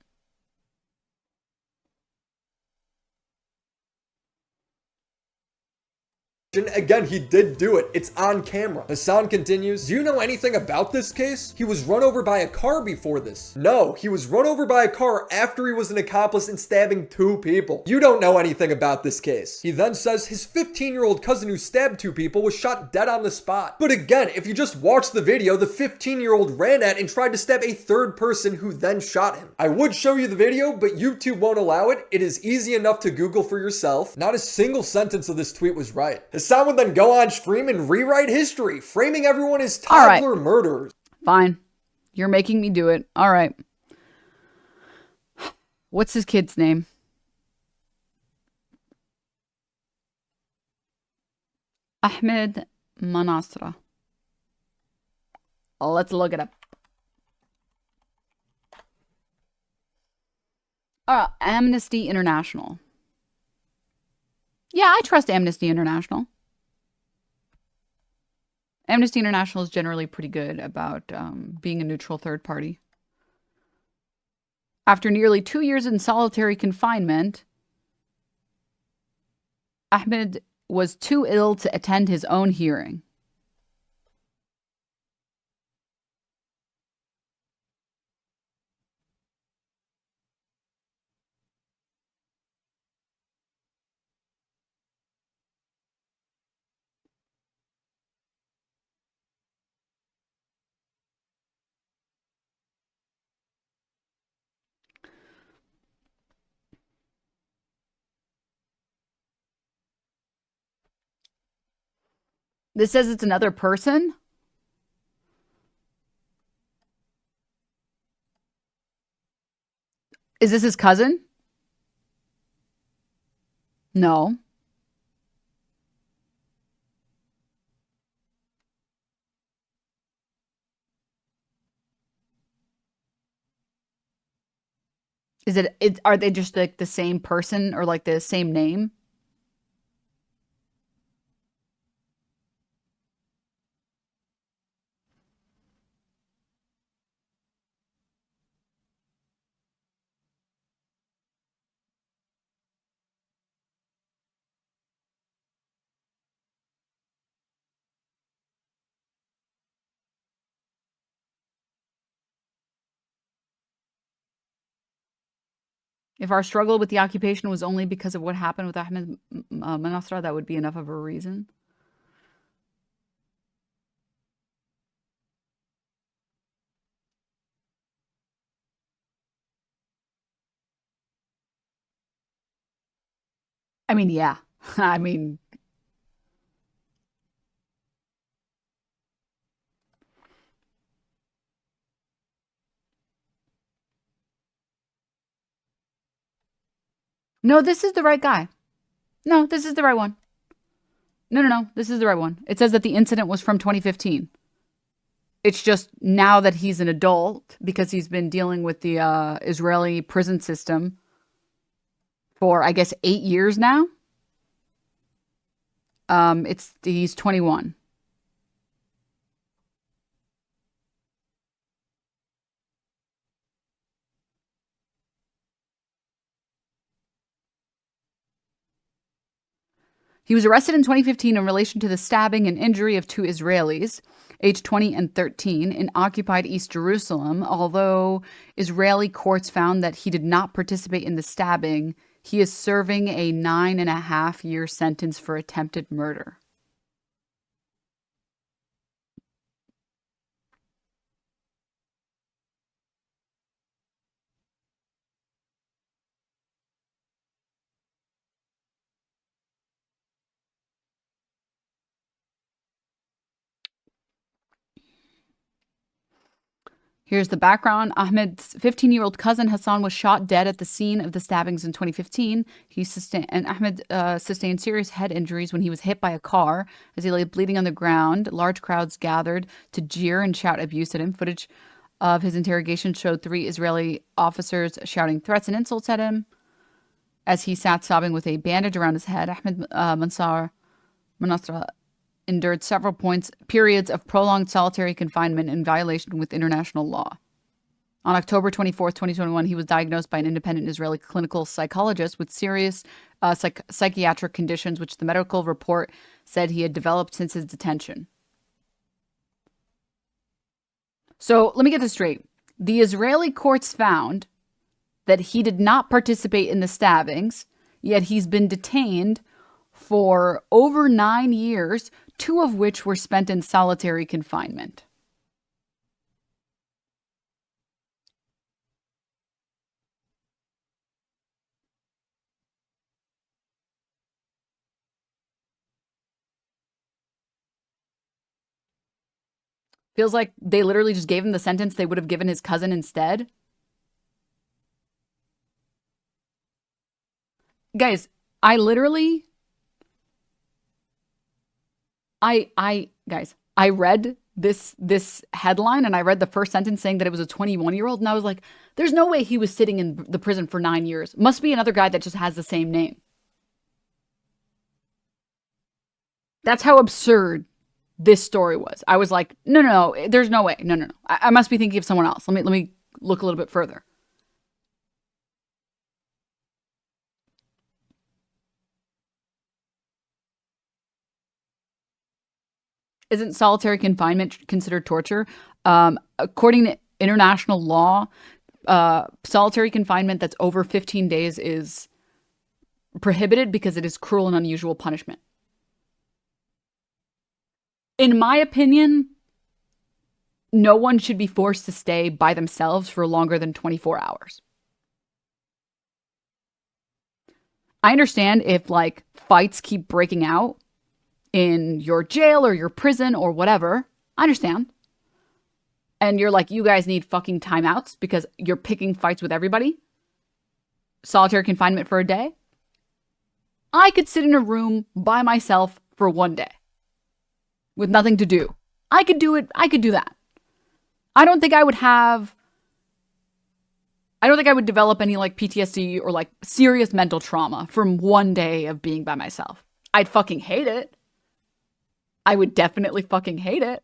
Again, he did do it. It's on camera. HASAN continues, do you know anything about this case? He was run over by a car before this. No, he was run over by a car after he was an accomplice in stabbing 2 people. You don't know anything about this case. He then says his 15-year-old cousin who stabbed 2 people was shot dead on the spot. But again, if you just watch the video, the 15-year-old ran at and tried to stab a 3rd person who then shot him. I would show you the video, but YouTube won't allow it. It is easy enough to Google for yourself. Not a single sentence of this tweet was right. HASAN would then go on stream and rewrite history, framing everyone as toddler murderers. Fine. You're making me do it. All right. What's his kid's name? Ahmed Manasra. Let's look it up. Amnesty International. Yeah, I trust Amnesty International. Amnesty International is generally pretty good about being a neutral third party. After nearly 2 years in solitary confinement, Ahmed was too ill to attend his own hearing. This says it's another person. Is this his cousin? No. Is it are they just like the same person or like the same name? If our struggle with the occupation was only because of what happened with Ahmed Manasra, that would be enough of a reason. I mean, yeah. I mean... No, this is the right guy. No, this is the right one. No. This is the right one. It says that the incident was from 2015. It's just now that he's an adult, because he's been dealing with the Israeli prison system for, I guess, 8 years now. He's 21. He was arrested in 2015 in relation to the stabbing and injury of 2 Israelis, aged 20 and 13, in occupied East Jerusalem. Although Israeli courts found that he did not participate in the stabbing, he is serving a 9.5-year sentence for attempted murder. Here's the background. Ahmed's 15-year-old cousin Hassan was shot dead at the scene of the stabbings in 2015. Ahmed sustained serious head injuries when he was hit by a car. As he lay bleeding on the ground, large crowds gathered to jeer and shout abuse at him. Footage of his interrogation showed 3 Israeli officers shouting threats and insults at him. As he sat sobbing with a bandage around his head, Ahmed Manasra endured several periods of prolonged solitary confinement in violation with international law. On October 24th, 2021, he was diagnosed by an independent Israeli clinical psychologist with serious psychiatric conditions, which the medical report said he had developed since his detention. So let me get this straight. The Israeli courts found that he did not participate in the stabbings, yet he's been detained for over 9 years, 2 of which were spent in solitary confinement. Feels like they literally just gave him the sentence they would have given his cousin instead. Guys, I literally... guys, I read this headline and I read the first sentence saying that it was a 21-year-old, and I was like, there's no way he was sitting in the prison for 9 years. Must be another guy that just has the same name. That's how absurd this story was. I was like, no, there's no way. No. I must be thinking of someone else. Let me look a little bit further. Isn't solitary confinement considered torture? According to international law, solitary confinement that's over 15 days is prohibited because it is cruel and unusual punishment. In my opinion, no one should be forced to stay by themselves for longer than 24 hours. I understand if like fights keep breaking out in your jail or your prison or whatever. I understand. And you're like, you guys need fucking timeouts because you're picking fights with everybody. Solitary confinement for a day. I could sit in a room by myself for 1 day with nothing to do. I could do it. I could do that. I don't think I would develop any like PTSD or like serious mental trauma from 1 day of being by myself. I'd fucking hate it. I would definitely fucking hate it.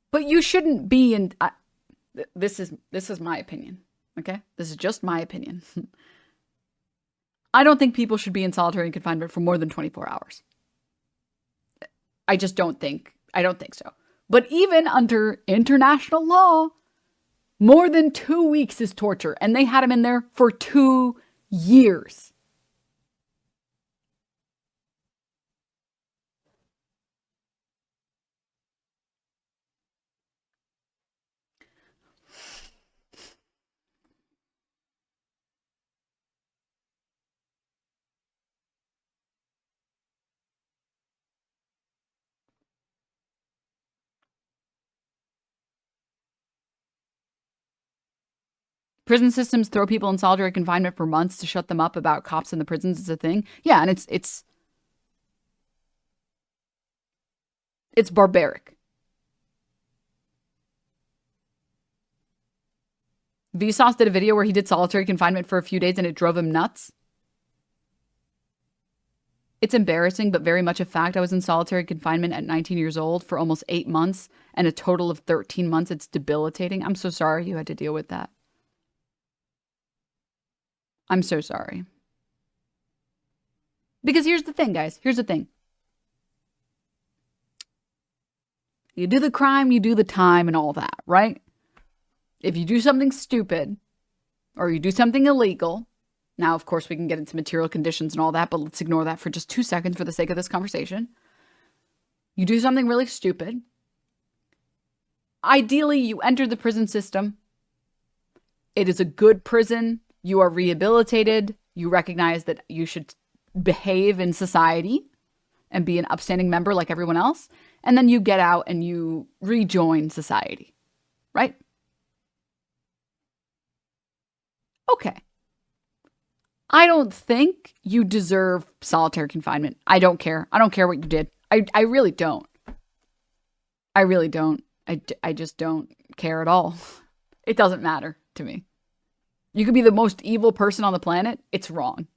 But you shouldn't be in... This is my opinion, okay? This is just my opinion. I don't think people should be in solitary confinement for more than 24 hours. I just don't think... I don't think so. But even under international law, more than 2 weeks is torture. And they had him in there for 2 years. Prison systems throw people in solitary confinement for months to shut them up about cops in the prisons is a thing. Yeah, and it's barbaric. Vsauce did a video where he did solitary confinement for a few days and it drove him nuts. It's embarrassing, but very much a fact. I was in solitary confinement at 19 years old for almost 8 months and a total of 13 months. It's debilitating. I'm so sorry you had to deal with that. I'm so sorry. Because here's the thing, guys. Here's the thing. You do the crime, you do the time and all that, right? If you do something stupid or you do something illegal, now, of course, we can get into material conditions and all that, but let's ignore that for just 2 seconds for the sake of this conversation. You do something really stupid. Ideally, you enter the prison system. It is a good prison. You are rehabilitated. You recognize that you should behave in society and be an upstanding member like everyone else. And then you get out and you rejoin society, right? Okay. I don't think you deserve solitary confinement. I don't care. I don't care what you did. I really don't. I really don't. I just don't care at all. It doesn't matter to me. You could be the most evil person on the planet. It's wrong.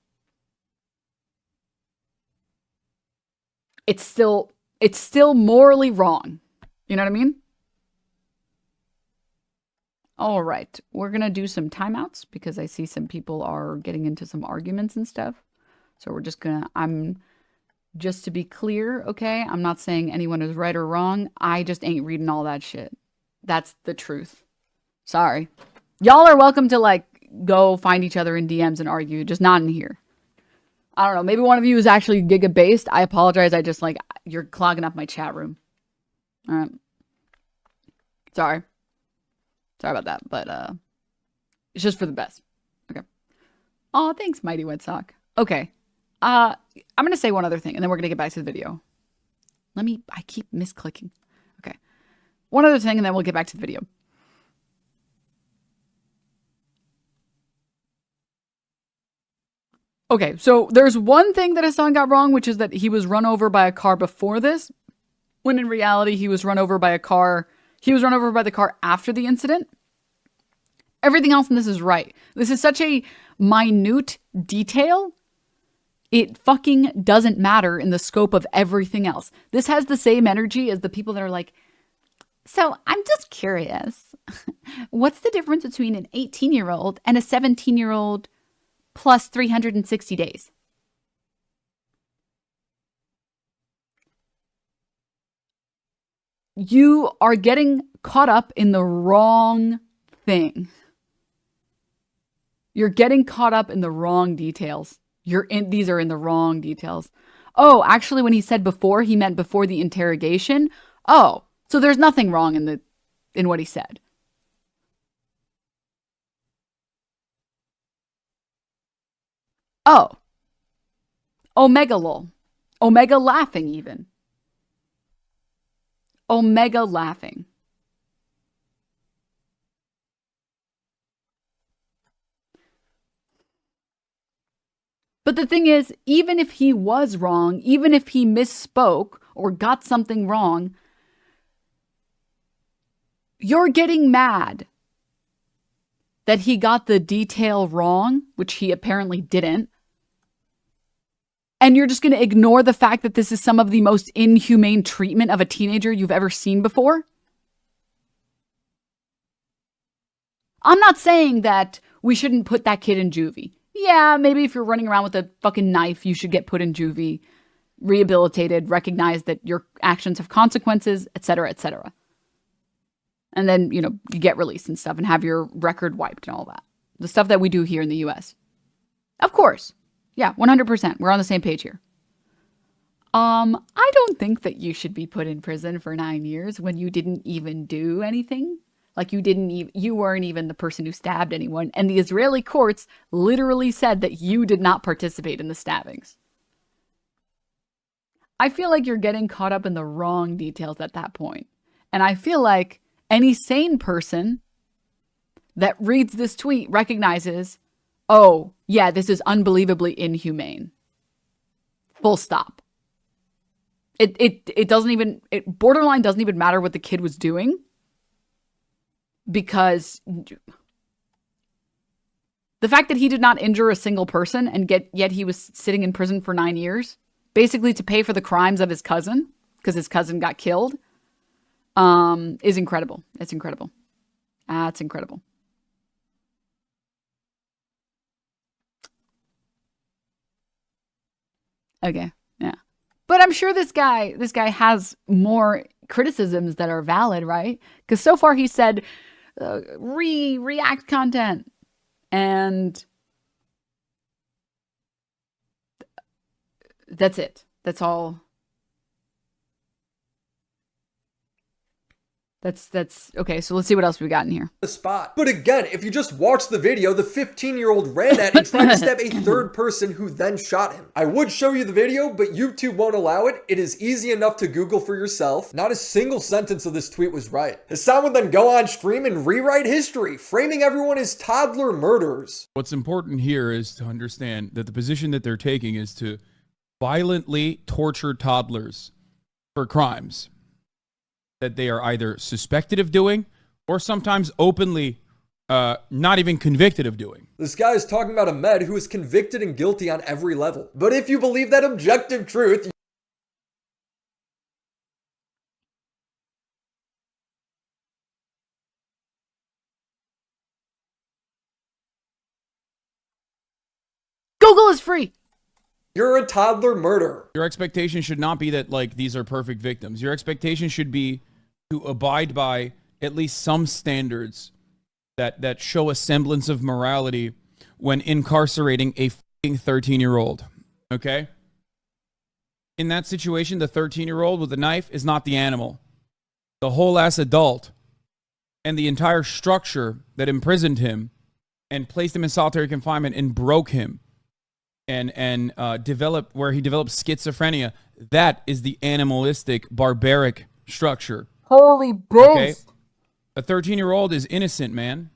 It's still morally wrong. You know what I mean? All right. We're going to do some timeouts because I see some people are getting into some arguments and stuff. So we're just going to, just to be clear, okay? I'm not saying anyone is right or wrong. I just ain't reading all that shit. That's the truth. Sorry. Y'all are welcome to, like, go find each other in DMs and argue, just not in here. I don't know. Maybe one of you is actually Giga-based. I apologize. I just, like, you're clogging up my chat room. All right. Sorry about that, but it's just for the best. Okay. Oh, thanks, Mighty Wet Sock. Okay. I'm going to say one other thing, and then we're going to get back to the video. I keep misclicking. Okay. One other thing, and then we'll get back to the video. Okay, so there's one thing that Hasan got wrong, which is that he was run over by a car before this, when in reality he was run over by a car. He was run over by the car after the incident. Everything else in this is right. This is such a minute detail. It fucking doesn't matter in the scope of everything else. This has the same energy as the people that are like, so I'm just curious. What's the difference between an 18-year-old and a 17-year-old plus 360 days? You are getting caught up in the wrong thing. You're getting caught up in the wrong details. These are in the wrong details. Oh, actually, when he said before, he meant before the interrogation. Oh, so there's nothing wrong in what he said. Oh. Omega lol. Omega laughing even. Omega laughing. But the thing is, even if he was wrong, even if he misspoke or got something wrong, you're getting mad that he got the detail wrong, which he apparently didn't. And you're just going to ignore the fact that this is some of the most inhumane treatment of a teenager you've ever seen before? I'm not saying that we shouldn't put that kid in juvie. Yeah, maybe if you're running around with a fucking knife, you should get put in juvie, rehabilitated, recognize that your actions have consequences, etc., etc. And then, you get released and stuff and have your record wiped and all that. The stuff that we do here in the US. Of course. Yeah, 100%. We're on the same page here. I don't think that you should be put in prison for 9 years when you didn't even do anything. Like you weren't even the person who stabbed anyone. And the Israeli courts literally said that you did not participate in the stabbings. I feel like you're getting caught up in the wrong details at that point. And I feel like any sane person that reads this tweet recognizes, oh, yeah, this is unbelievably inhumane. Full stop. It doesn't even, borderline doesn't even matter what the kid was doing. Because the fact that he did not injure a single person and yet he was sitting in prison for 9 years, basically to pay for the crimes of his cousin, because his cousin got killed, is incredible. It's incredible. That's incredible. Okay. Yeah. But I'm sure this guy has more criticisms that are valid, right? Because so far he said react content, and that's it. That's all. That's okay. So let's see what else we got in here. The spot. But again, if you just watch the video, the 15-year-old ran at and tried to stab a third person who then shot him. I would show you the video, but YouTube won't allow it. It is easy enough to Google for yourself. Not a single sentence of this tweet was right. Hasan would then go on stream and rewrite history, framing everyone as toddler murderers. What's important here is to understand that the position that they're taking is to violently torture toddlers for crimes that they are either suspected of doing or sometimes openly not even convicted of doing. This guy is talking about Ahmed, who is convicted and guilty on every level. But if you believe that objective truth, Google is free. you're a toddler murderer. Your expectation should not be that, like, these are perfect victims. Your expectation should be to abide by at least some standards that show a semblance of morality when incarcerating a fucking 13-year-old. Okay? In that situation, the 13-year-old with the knife is not the animal. The whole ass adult and the entire structure that imprisoned him and placed him in solitary confinement and broke him and developed where he developed schizophrenia, that is the animalistic, barbaric structure. Holy beast. Okay? A 13-year-old is innocent, man.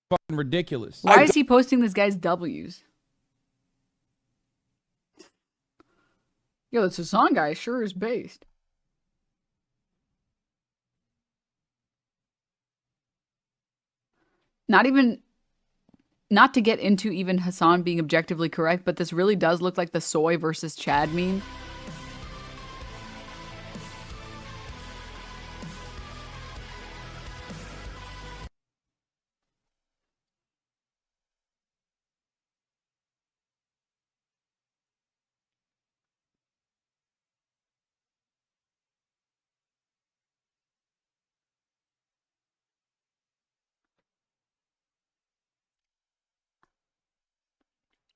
Fucking ridiculous. Why is he posting this guy's W's? Yo, this Hasan guy sure is based. Not to get into even Hasan being objectively correct, but this really does look like the soy versus Chad meme.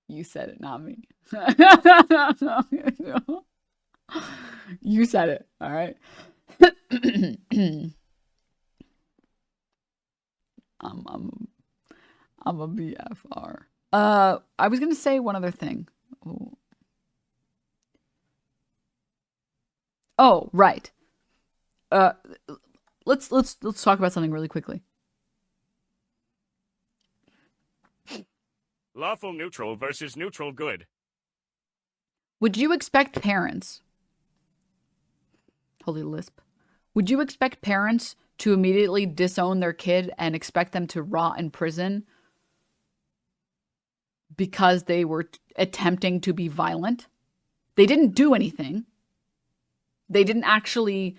You said it, not me. You said it, all right? I'm a BFR. I was gonna say one other thing. Oh, right. Let's talk about something really quickly. Lawful neutral versus neutral good. Would you expect parents, holy lisp, would you expect parents to immediately disown their kid and expect them to rot in prison because they were attempting to be violent? They didn't do anything. They didn't actually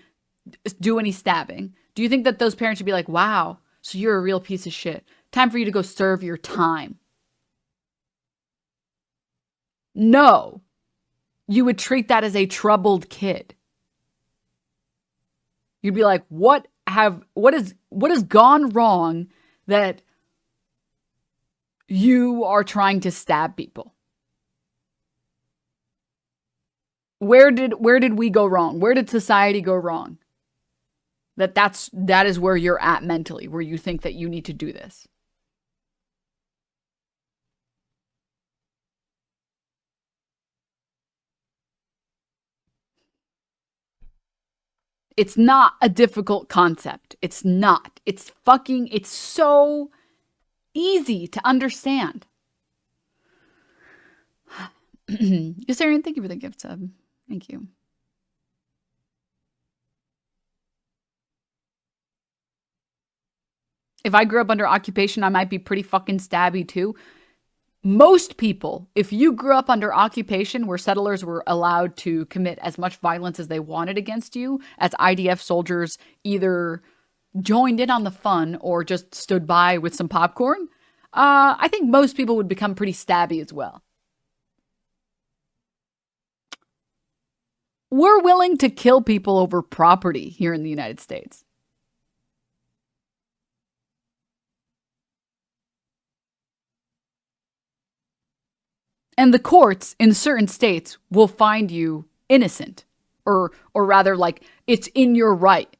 do any stabbing. Do you think that those parents should be like, wow, so you're a real piece of shit. Time for you to go serve your time? No. You would treat that as a troubled kid. You'd be like, what has gone wrong that you are trying to stab people? Where did we go wrong? Where did society go wrong? That is where you're at mentally, where you think that you need to do this. It's not a difficult concept. It's not. It's so easy to understand. Yusarian, thank you for the gift sub. Thank you. If I grew up under occupation, I might be pretty fucking stabby too. Most people, if you grew up under occupation where settlers were allowed to commit as much violence as they wanted against you, as IDF soldiers either joined in on the fun or just stood by with some popcorn, I think most people would become pretty stabby as well. we're willing to kill people over property here in the United States. And the courts in certain states will find you innocent, or rather, like, it's in your right.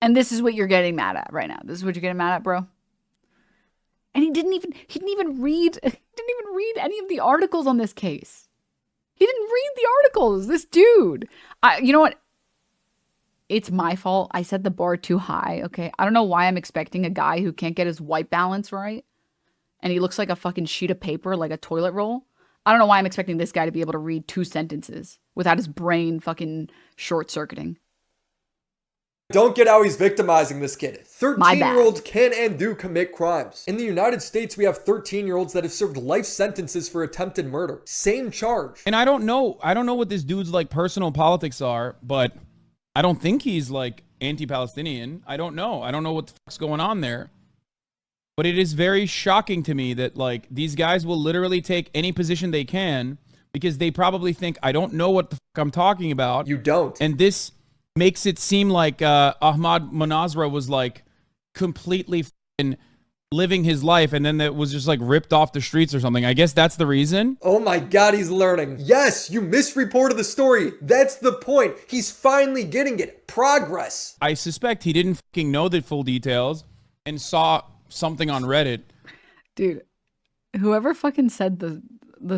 And this is what you're getting mad at right now. This is what you're getting mad at, bro. And he didn't even read any of the articles on this case. He didn't read the articles. This dude. You know what? It's my fault. I set the bar too high, okay? I don't know why I'm expecting a guy who can't get his white balance right. And he looks like a fucking sheet of paper, like a toilet roll. I don't know why I'm expecting this guy to be able to read 2 sentences without his brain fucking short-circuiting. Don't get how he's victimizing this kid. My bad. 13-year-olds can and do commit crimes. In the United States, we have 13-year-olds that have served life sentences for attempted murder. Same charge. And I don't know what this dude's like personal politics are, but I don't think he's like anti-Palestinian. I don't know what the fuck's going on there. But it is very shocking to me that like these guys will literally take any position they can because they probably think I don't know what the fuck I'm talking about. You don't. And this makes it seem like Ahmad Manasra was like completely living his life and then that was just like ripped off the streets or something. I guess that's the reason. Oh my God, he's learning. Yes, you misreported the story. That's the point. He's finally getting it. Progress. I suspect he didn't fucking know the full details and saw something on Reddit. Dude, whoever fucking said the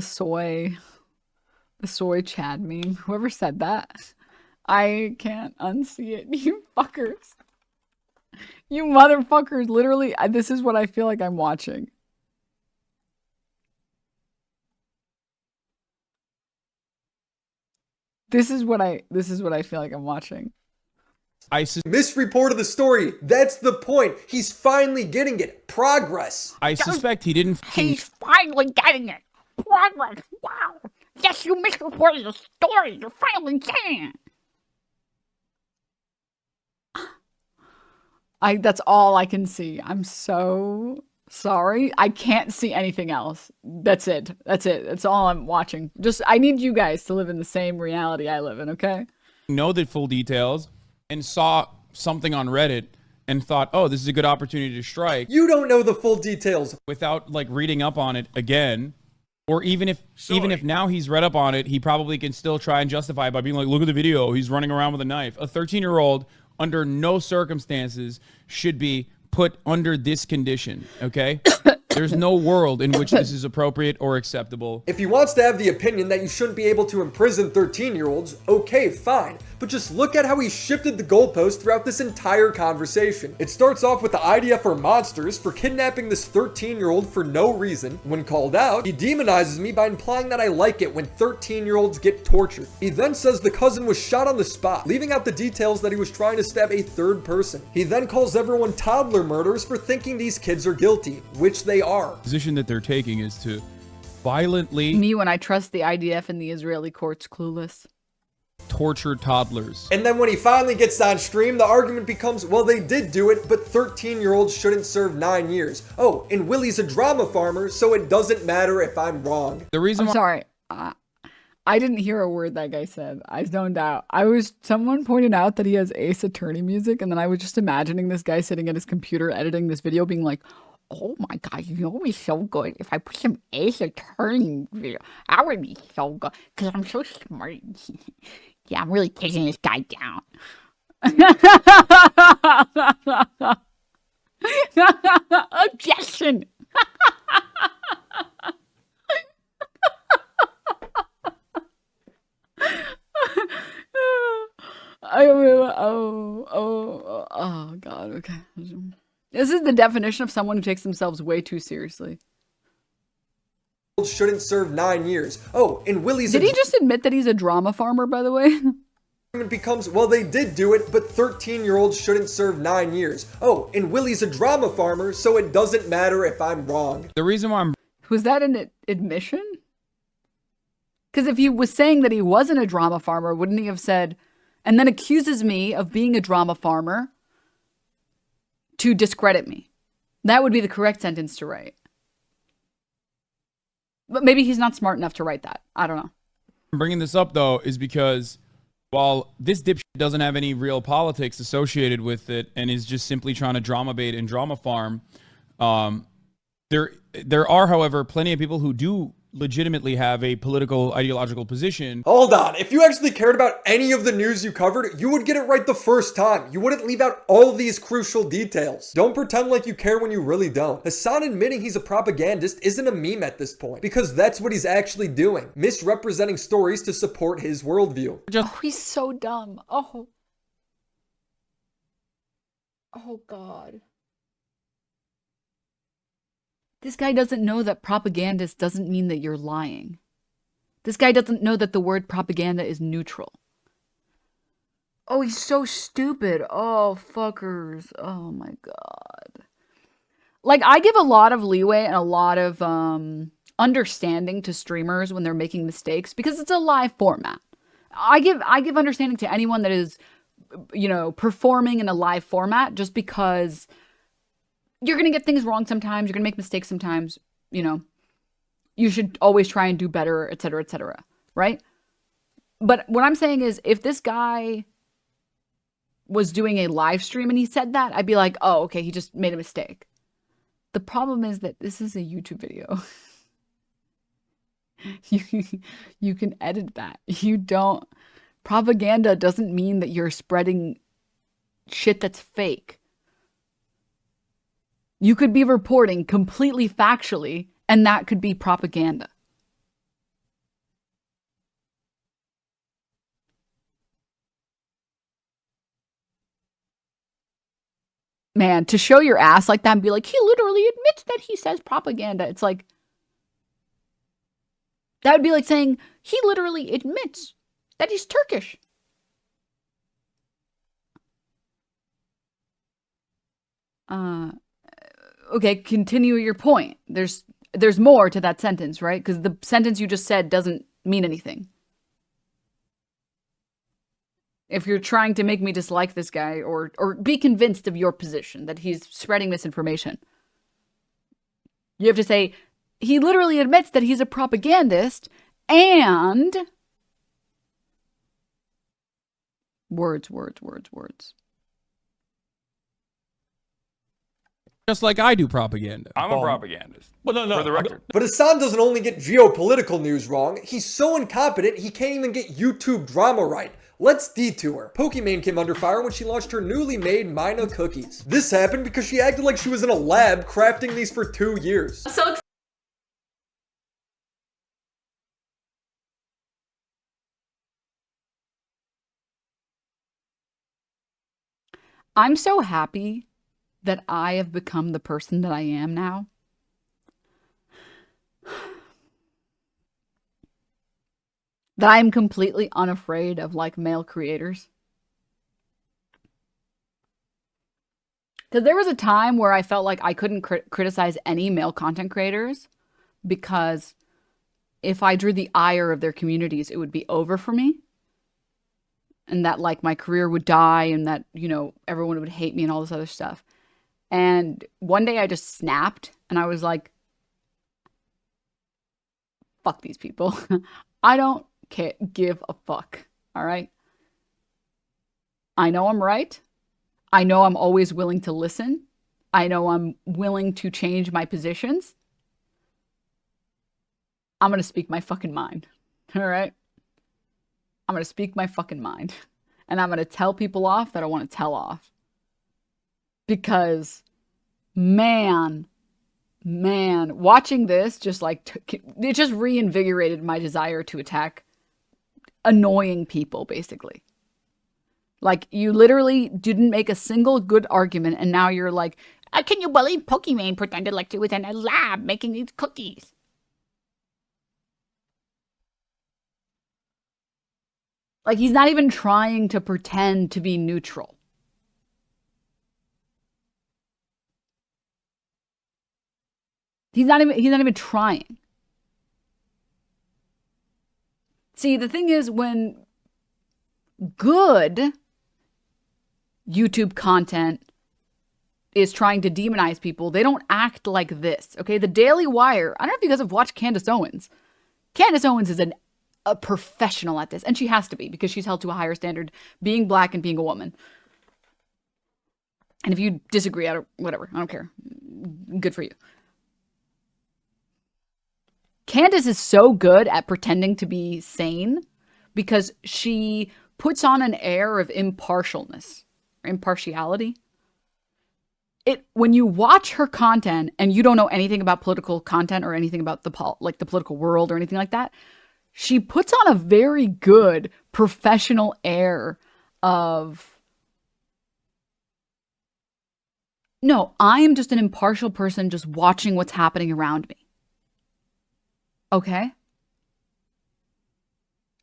soy Chad meme, whoever said that, I can't unsee it. You fuckers. You motherfuckers. Literally, this is what I feel like I'm watching. This is what I feel like I'm watching. Misreported the story. That's the point. He's finally getting it. Progress. I suspect he didn't. He's finally getting it. Progress. Wow. Yes, you misreported the story. You're finally getting it. That's all I can see. I'm so sorry. I can't see anything else. That's it. That's all I'm watching. I need you guys to live in the same reality I live in, okay? Know the full details and saw something on Reddit and thought, oh, this is a good opportunity to strike. You don't know the full details. Without like reading up on it again. Or even if now he's read up on it, he probably can still try and justify it by being like, look at the video. He's running around with a knife. A 13-year-old under no circumstances should be put under this condition, okay? There's no world in which this is appropriate or acceptable. If he wants to have the opinion that you shouldn't be able to imprison 13-year-olds, okay, fine. But just look at how he shifted the goalpost throughout this entire conversation. It starts off with the IDF are monsters for kidnapping this 13-year-old for no reason. When called out, he demonizes me by implying that I like it when 13-year-olds get tortured. He then says the cousin was shot on the spot, leaving out the details that he was trying to stab a third person. He then calls everyone toddler murderers for thinking these kids are guilty, which they are. The position that they're taking is to violently Me when I trust the IDF and the Israeli courts clueless. Torture toddlers. And then when he finally gets on stream, the argument becomes, well, they did do it, but 13-year-olds shouldn't serve 9 years. Oh, and Willy's a drama farmer, so it doesn't matter if I'm wrong. The reason I'm sorry. I didn't hear a word that guy said. I zoned out. Someone pointed out that he has Ace Attorney music, and then I was just imagining this guy sitting at his computer editing this video being like, oh my God, you know, it'd be so good if I put some Ace Attorney video. That would be so good because I'm so smart. Yeah, I'm really taking this guy down. Objection. Oh God, okay. This is the definition of someone who takes themselves way too seriously. Shouldn't serve 9 years. Oh, and Willy's Did he just admit that he's a drama farmer, by the way? It becomes, well, they did do it, but 13-year-olds shouldn't serve 9 years. Oh, and Willy's a drama farmer, so it doesn't matter if I'm wrong. The reason why I'm... Was that an admission? Because if he was saying that he wasn't a drama farmer, wouldn't he have said, and then accuses me of being a drama farmer to discredit me. That would be the correct sentence to write. But maybe he's not smart enough to write that. I don't know. I'm bringing this up, though, is because while this dipshit doesn't have any real politics associated with it and is just simply trying to drama bait and drama farm, there are, however, plenty of people who do legitimately have a political ideological position. Hold on, if you actually cared about any of the news you covered, you would get it right the first time. You wouldn't leave out all these crucial details. Don't pretend like you care when you really don't. Hasan admitting he's a propagandist isn't a meme at this point, because that's what he's actually doing, misrepresenting stories to support his worldview. Oh, he's so dumb. Oh God. This guy doesn't know that propagandist doesn't mean that you're lying. This guy doesn't know that the word propaganda is neutral. Oh, he's so stupid. Oh, fuckers. Oh my God. Like, I give a lot of leeway and a lot of understanding to streamers when they're making mistakes because it's a live format. I give understanding to anyone that is, you know, performing in a live format just because you're going to get things wrong sometimes. You're going to make mistakes sometimes. You know, you should always try and do better, etc., right? But what I'm saying is if this guy was doing a live stream and he said that, I'd be like, oh, okay, he just made a mistake. The problem is that this is a YouTube video. You can edit that. You don't. Propaganda doesn't mean that you're spreading shit that's fake. You could be reporting completely factually, and that could be propaganda. Man, to show your ass like that and be like, he literally admits that he says propaganda. It's like, that would be like saying, he literally admits that he's Turkish. Okay, continue your point. There's more to that sentence, right? Because the sentence you just said doesn't mean anything. If you're trying to make me dislike this guy or be convinced of your position that he's spreading misinformation, you have to say, he literally admits that he's a propagandist and words. Just like I do propaganda. I'm a propagandist. Well, no. For the record. But Hasan doesn't only get geopolitical news wrong, he's so incompetent he can't even get YouTube drama right. Let's detour. Pokimane came under fire when she launched her newly made Mina cookies. This happened because she acted like she was in a lab crafting these for 2 years. I'm so happy that I have become the person that I am now. That I am completely unafraid of like male creators. Because there was a time where I felt like I couldn't criticize any male content creators because if I drew the ire of their communities, it would be over for me. And that like my career would die and that, you know, everyone would hate me and all this other stuff. And one day I just snapped and I was like, fuck these people. I don't give a fuck. All right. I know I'm right. I know I'm always willing to listen. I know I'm willing to change my positions. I'm going to speak my fucking mind. All right. I'm going to speak my fucking mind. And I'm going to tell people off that I want to tell off. Because, man, watching this just like, it just reinvigorated my desire to attack annoying people, basically. Like, you literally didn't make a single good argument, and now you're like, can you believe Pokimane pretended like she was in a lab making these cookies? Like, he's not even trying to pretend to be neutral. He's not even trying. See, the thing is, when good YouTube content is trying to demonize people, they don't act like this, okay? The Daily Wire, I don't know if you guys have watched Candace Owens. Candace Owens is a professional at this, and she has to be because she's held to a higher standard being black and being a woman. And if you disagree, whatever, I don't care. Good for you. Candace is so good at pretending to be sane because she puts on an air of impartialness or impartiality. When you watch her content and you don't know anything about political content or anything about the political world or anything like that, she puts on a very good professional air of, no, I am just an impartial person just watching what's happening around me. Okay?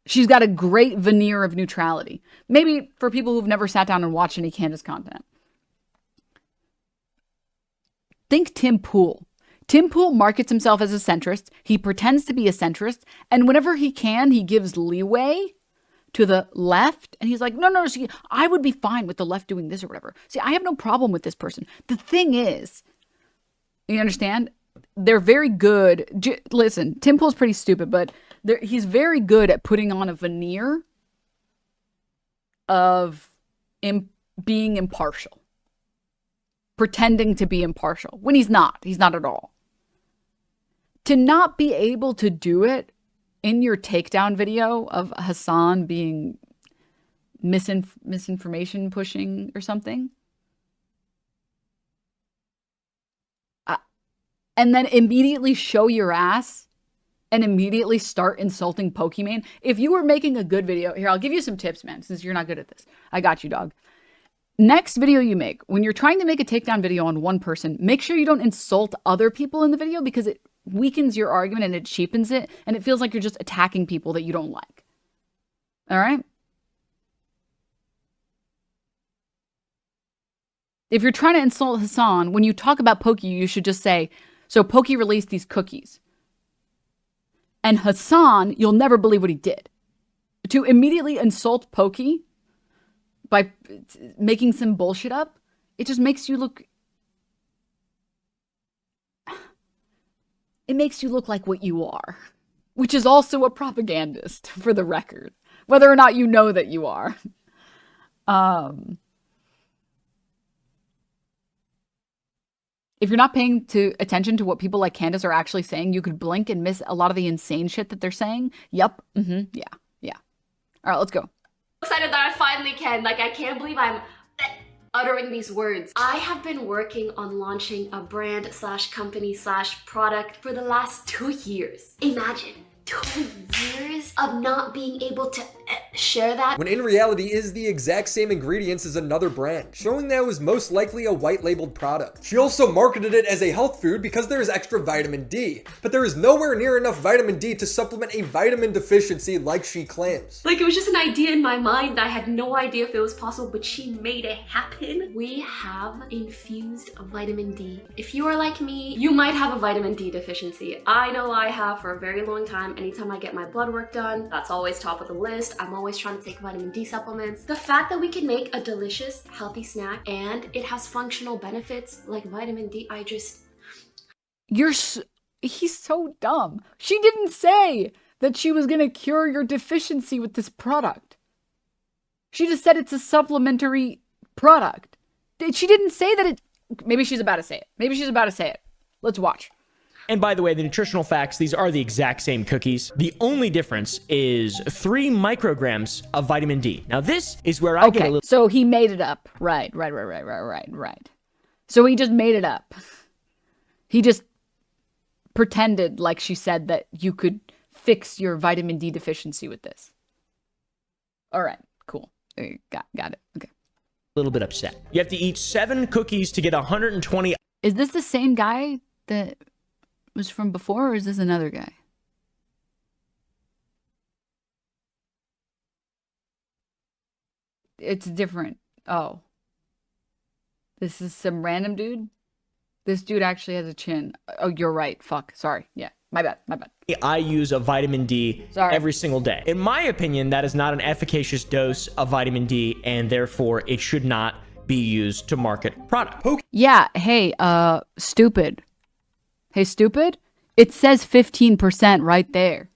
She's got a great veneer of neutrality. Maybe for people who've never sat down and watched any Candace content. Think Tim Pool. Tim Pool markets himself as a centrist. He pretends to be a centrist. And whenever he can, he gives leeway to the left. And he's like, no, see, I would be fine with the left doing this or whatever. See, I have no problem with this person. The thing is, you understand? They're very good. Listen, Tim Pool's pretty stupid, but he's very good at putting on a veneer of being impartial. Pretending to be impartial when he's not. He's not at all. To not be able to do it in your takedown video of Hasan being misinformation pushing or something. And then immediately show your ass and immediately start insulting Pokimane. If you were making a good video, here, I'll give you some tips, man, since you're not good at this. I got you, dog. Next video you make, when you're trying to make a takedown video on one person, make sure you don't insult other people in the video because it weakens your argument and it cheapens it. And it feels like you're just attacking people that you don't like. All right? If you're trying to insult Hasan, when you talk about Pokey, you should just say, so Pokey released these cookies. And Hasan, you'll never believe what he did. To immediately insult Pokey by making some bullshit up, it just makes you look... It makes you look like what you are. Which is also a propagandist, for the record. Whether or not you know that you are. If you're not paying attention to what people like Candace are actually saying, you could blink and miss a lot of the insane shit that they're saying. Yep. Yeah. All right, let's go. Excited that I finally can. Like, I can't believe I'm uttering these words. I have been working on launching a brand / company / product for the last 2 years. Imagine 2 years of not being able to share that. When in reality is the exact same ingredients as another brand, showing that it was most likely a white labeled product. She also marketed it as a health food because there is extra vitamin D, but there is nowhere near enough vitamin D to supplement a vitamin deficiency like she claims. Like, it was just an idea in my mind. I had no idea if it was possible, but she made it happen. We have infused vitamin D. If you are like me, you might have a vitamin D deficiency. I know I have for a very long time. Anytime I get my blood work done, that's always top of the list. I'm always trying to take vitamin D supplements. The fact that we can make a delicious, healthy snack and it has functional benefits like vitamin D, He's so dumb. She didn't say that she was gonna cure your deficiency with this product. She just said it's a supplementary product. She didn't say that maybe she's about to say it. Let's watch. And by the way, the nutritional facts, these are the exact same cookies. The only difference is 3 micrograms of vitamin D. Now this is where I get a little... So he made it up. Right. So he just made it up. He just pretended like she said that you could fix your vitamin D deficiency with this. All right, cool. Got it. Okay. A little bit upset. You have to eat 7 cookies to get 120... Is this the same guy that was from before, or is this another guy? It's different. Oh. This is some random dude? This dude actually has a chin. Oh, you're right. Fuck. Sorry. Yeah. My bad. I use a vitamin D every single day. In my opinion, that is not an efficacious dose of vitamin D, and therefore it should not be used to market product. Yeah, hey, stupid. Hey, stupid? It says 15% right there.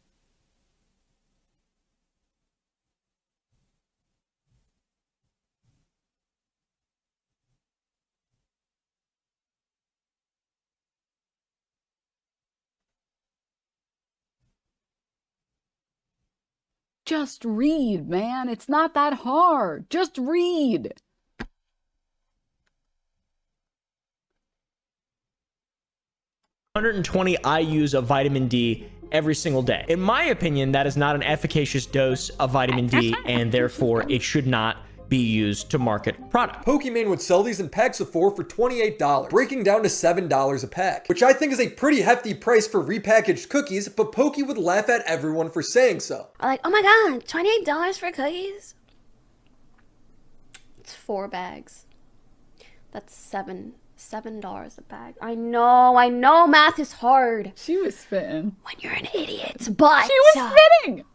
Just read, man. It's not that hard. Just read. $120 IUs of vitamin D every single day. In my opinion, that is not an efficacious dose of vitamin D, and therefore it should not be used to market product. Pokimane would sell these in packs of 4 for $28, breaking down to $7 a pack, which I think is a pretty hefty price for repackaged cookies, but Pokey would laugh at everyone for saying so. Like, oh my god, $28 for cookies? It's 4 bags. That's $7 a bag. I know math is hard. She was spitting. When you're an idiot, but she was spitting.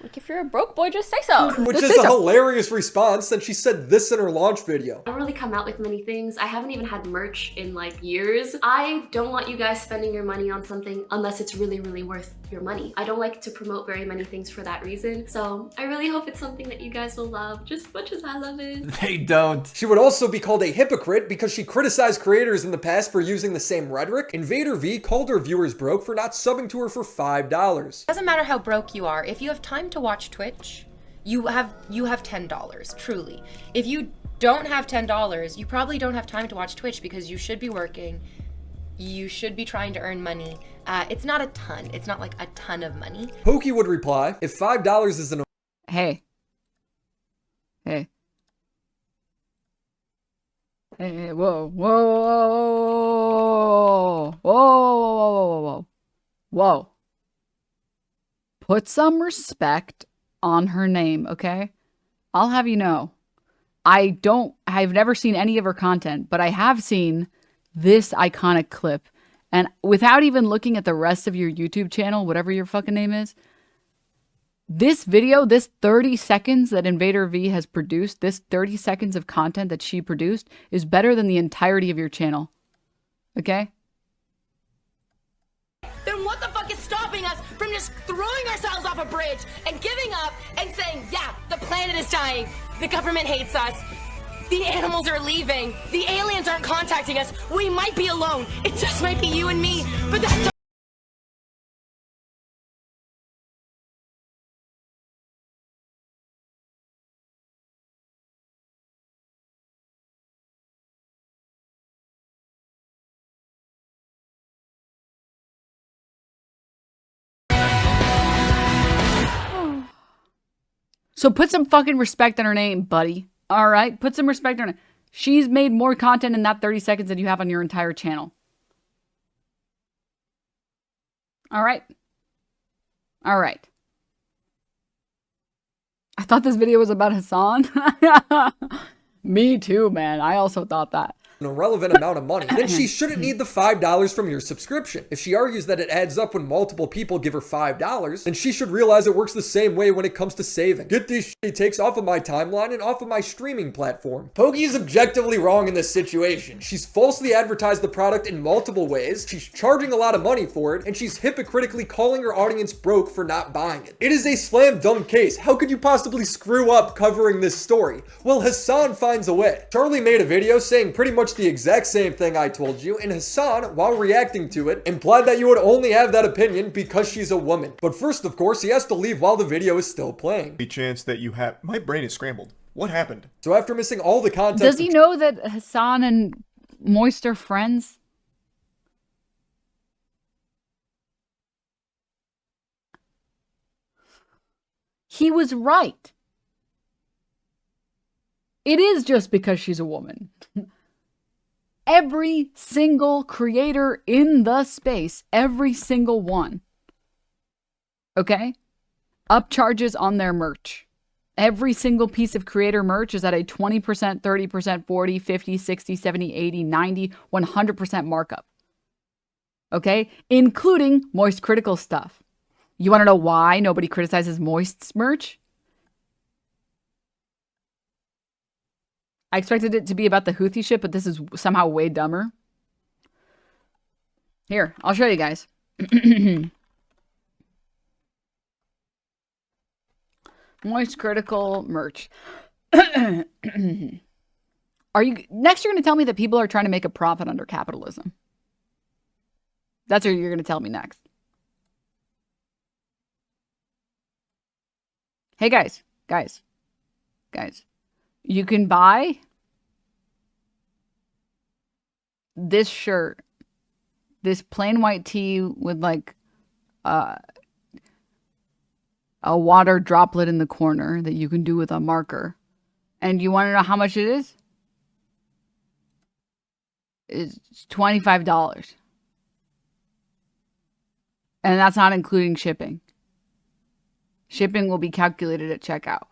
Like, if you're a broke boy, just say so. Which is a hilarious response, and she said this in her launch video. I don't really come out with many things. I haven't even had merch in like years. I don't want you guys spending your money on something unless it's really, really worth your money. I don't like to promote very many things for that reason. So I really hope it's something that you guys will love just as much as I love it. They don't. She would also be called a hypocrite because she criticized creators in the past for using the same rhetoric. Invader V called her viewers broke for not subbing to her for $5. Doesn't matter how broke you are. If you have time to watch Twitch, you have $10, truly. If you don't have $10, you probably don't have time to watch Twitch because you should be working. You should be trying to earn money. It's not a ton. It's not like a ton of money. Pokey would reply, if $5 is an... Hey, whoa. Put some respect on her name, okay? I'll have you know, I've never seen any of her content, but I have seen this iconic clip. And without even looking at the rest of your YouTube channel, whatever your fucking name is, this video, this 30 seconds that Invader V has produced, this 30 seconds of content that she produced is better than the entirety of your channel. Okay? Then what the fuck is stopping us from just throwing ourselves off a bridge and giving up and saying, yeah, the planet is dying, the government hates us, the animals are leaving, the aliens aren't contacting us, we might be alone, it just might be you and me, but that's So put some fucking respect on her name, buddy. All right? Put some respect on her. She's made more content in that 30 seconds than you have on your entire channel. All right? All right. I thought this video was about Hasan. Me too, man. I also thought that. An irrelevant amount of money, then she shouldn't need the $5 from your subscription. If she argues that it adds up when multiple people give her $5, then she should realize it works the same way when it comes to saving. Get these shitty takes off of my timeline and off of my streaming platform. Pokey is objectively wrong in this situation. She's falsely advertised the product in multiple ways, she's charging a lot of money for it, and she's hypocritically calling her audience broke for not buying it. It is a slam dunk case. How could you possibly screw up covering this story? Well, Hasan finds a way. Charlie made a video saying pretty much the exact same thing I told you, and Hasan, while reacting to it, implied that you would only have that opinion because she's a woman. But first, of course, he has to leave while the video is still playing. The chance that you have... My brain is scrambled. What happened? So after missing all the content... Does he know that Hasan and Moist are friends? He was right. It is just because she's a woman. Every single creator in the space, every single one, okay, upcharges on their merch. Every single piece of creator merch is at a 20%, 30%, 40, 50, 60, 70, 80, 90, 100% markup. Okay? Including Moist Critical stuff. You want to know why nobody criticizes Moist's merch? I expected it to be about the Houthi shit, but this is somehow way dumber. Here, I'll show you guys. Moist Critical merch. Are you next? You're going to tell me that people are trying to make a profit under capitalism. That's what you're going to tell me next. Hey guys. You can buy this shirt, this plain white tee with like a water droplet in the corner that you can do with a marker. And you want to know how much it is? It's $25. And that's not including shipping. Shipping will be calculated at checkout.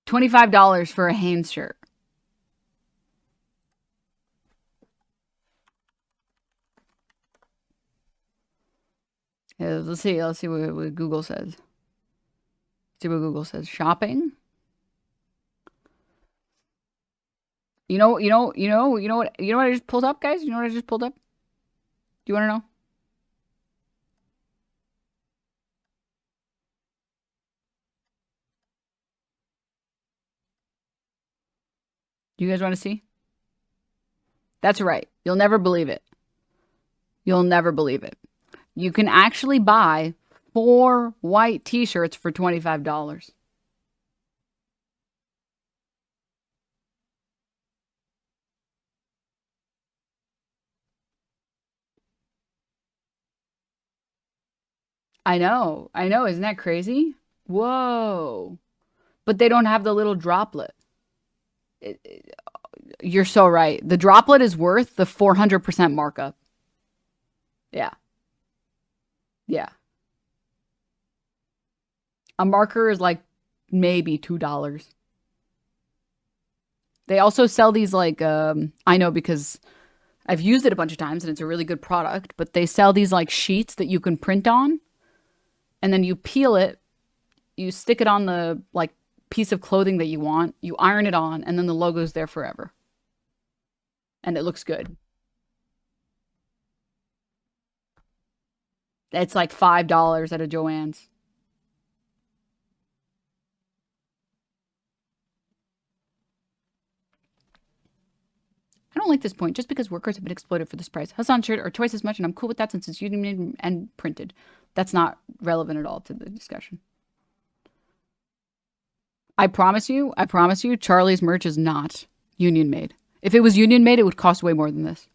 $25 for a Hanes shirt. Yeah, let's see what Google says. See what Google says. Shopping. You know what I just pulled up, guys? You know what I just pulled up? Do you want to know? Do you guys want to see? That's right. You'll never believe it. You'll never believe it. You can actually buy 4 white t-shirts for $25. I know. Isn't that crazy? Whoa. But they don't have the little droplet. You're so right. The droplet is worth the 400% markup. Yeah. A marker is like maybe $2. They also sell these like, I know because I've used it a bunch of times and it's a really good product, but they sell these like sheets that you can print on and then you peel it, you stick it on the like piece of clothing that you want, you iron it on, and then the logo's there forever. And it looks good. It's like $5 at a Joann's. I don't like this point. Just because workers have been exploited for this price. HASAN shirt are twice as much, and I'm cool with that since it's union made and printed. That's not relevant at all to the discussion. I promise you, Charlie's merch is not union made. If it was union made, it would cost way more than this.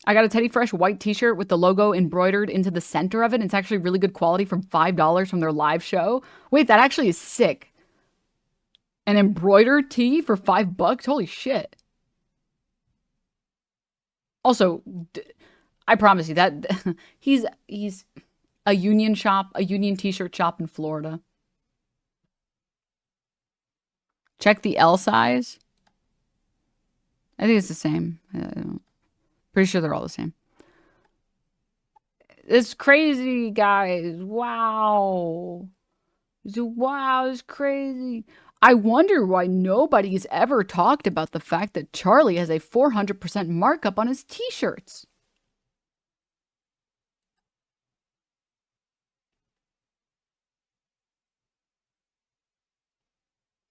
I got a Teddy Fresh white t-shirt with the logo embroidered into the center of it. It's actually really good quality from $5 from their live show. Wait, that actually is sick. An embroidered tee for $5? Holy shit. Also, I promise you that he's a union shop, a union t-shirt shop in Florida. Check the L size. I think it's the same. Pretty sure they're all the same. It's crazy, guys. Wow. Wow, it's crazy. I wonder why nobody's ever talked about the fact that Charlie has a 400% markup on his t-shirts.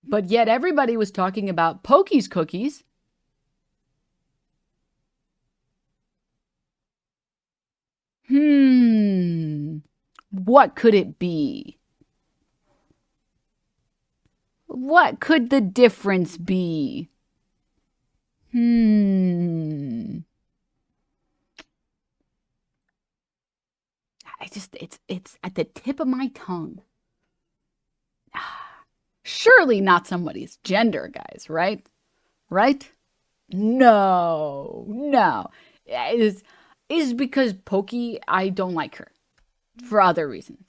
But yet everybody was talking about Pokey's cookies. What could it be? What could the difference be? It's at the tip of my tongue. Surely not somebody's gender, guys, right? Right? No. is because Pokey, I don't like her for other reasons.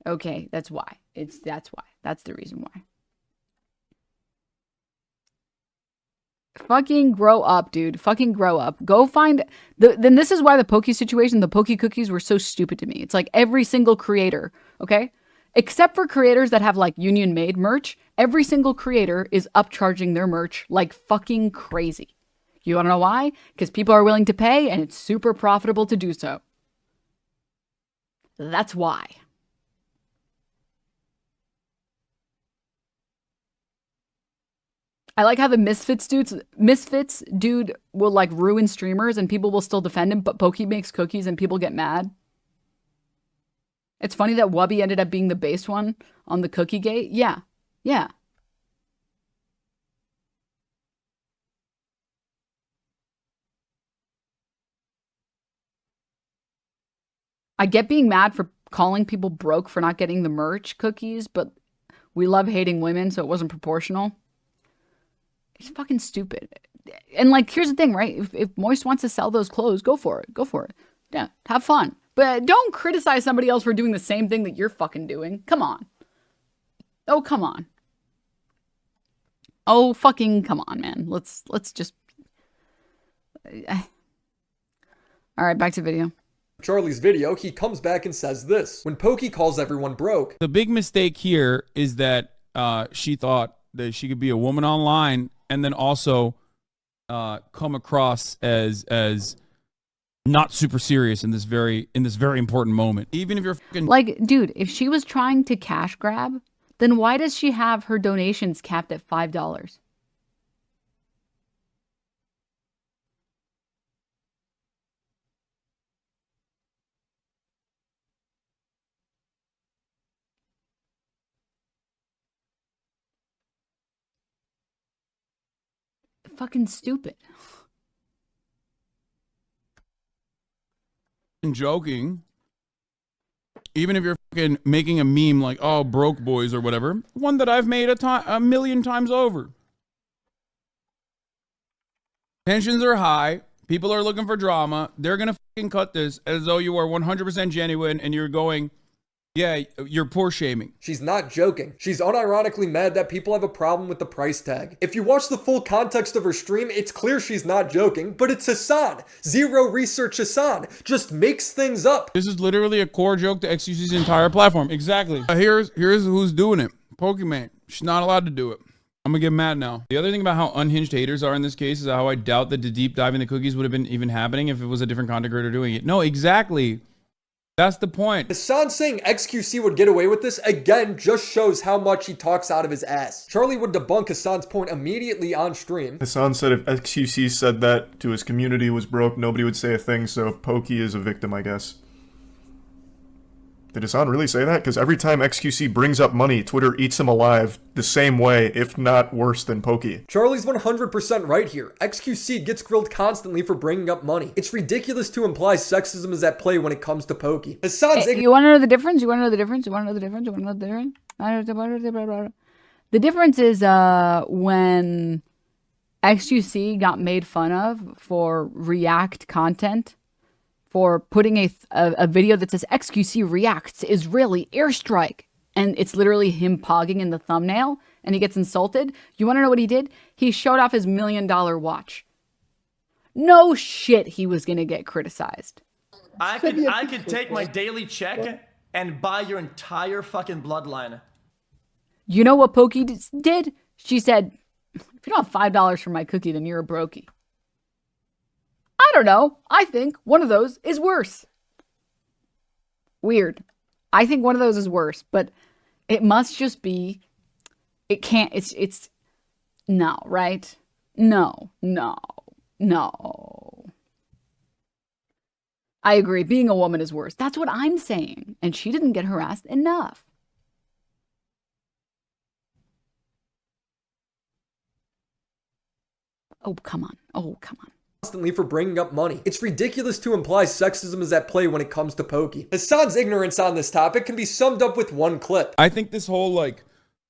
Okay, that's why. That's why. That's the reason why. Fucking grow up, dude. Fucking grow up. Go find then this is why the Pokey situation, the Pokey cookies were so stupid to me. It's like every single creator, okay? Except for creators that have like union made merch, every single creator is upcharging their merch like fucking crazy. You want to know why? Because people are willing to pay and it's super profitable to do so. That's why. I like how the Misfits dude will like ruin streamers and people will still defend him, but Pokey makes cookies and people get mad. It's funny that Wubby ended up being the base one on the cookie gate. Yeah. Yeah. I get being mad for calling people broke for not getting the merch cookies, but we love hating women, so it wasn't proportional. It's fucking stupid. And like, here's the thing, right? If Moist wants to sell those clothes, go for it. Go for it. Yeah, have fun. But don't criticize somebody else for doing the same thing that you're fucking doing. Come on. Oh, come on. Oh, fucking come on, man. Let's just... All right, back to video. Charlie's video, he comes back and says this. When Pokey calls everyone broke. The big mistake here is that she thought that she could be a woman online and then also come across as not super serious in this very important moment. Even if you're fucking like, dude, if she was trying to cash grab, then why does she have her donations capped at $5? Fucking stupid. joking, even if you're fucking making a meme like, oh, broke boys or whatever, one that I've made a million times over. Tensions are high. People are looking for drama. They're going to fucking cut this as though you are 100% genuine and you're going, yeah, you're poor shaming. She's not joking. She's unironically mad that people have a problem with the price tag. If you watch the full context of her stream, it's clear she's not joking, but it's Hasan. Zero research Hasan. Just makes things up. This is literally a core joke to XQC's entire platform. Exactly. Here's who's doing it. Pokemon. She's not allowed to do it. I'm gonna get mad now. The other thing about how unhinged haters are in this case is how I doubt that the deep dive in the cookies would have been even happening if it was a different content creator doing it. No, exactly. That's the point. Hasan saying XQC would get away with this, again, just shows how much he talks out of his ass. Charlie would debunk Hasan's point immediately on stream. Hasan said if XQC said that to his community was broke, nobody would say a thing, so Pokey is a victim, I guess. Did Hasan really say that? Because every time XQC brings up money, Twitter eats him alive the same way, if not worse than Pokey. Charlie's 100% right here. XQC gets grilled constantly for bringing up money. It's ridiculous to imply sexism is at play when it comes to Pokey. Hasan's you want to know the difference? You want to know the difference? You want to know the difference? You want to know the difference? The difference is when XQC got made fun of for React content, for putting a video that says XQC reacts Israeli airstrike. And it's literally him pogging in the thumbnail and he gets insulted. You want to know what he did? He showed off his $1 million watch. No shit he was going to get criticized. I could take my daily check and buy your entire fucking bloodline. You know what Pokey did? She said, if you don't have $5 for my cookie, then you're a brokey. I don't know. I think one of those is worse. Weird. I think one of those is worse, but it must just be, it can't, it's, no, right? No. I agree. Being a woman is worse. That's what I'm saying. And she didn't get harassed enough. Oh, come on. Constantly for bringing up money. It's ridiculous to imply sexism is at play when it comes to Pokey. Hasan's ignorance on this topic can be summed up with one clip. I think this whole, like,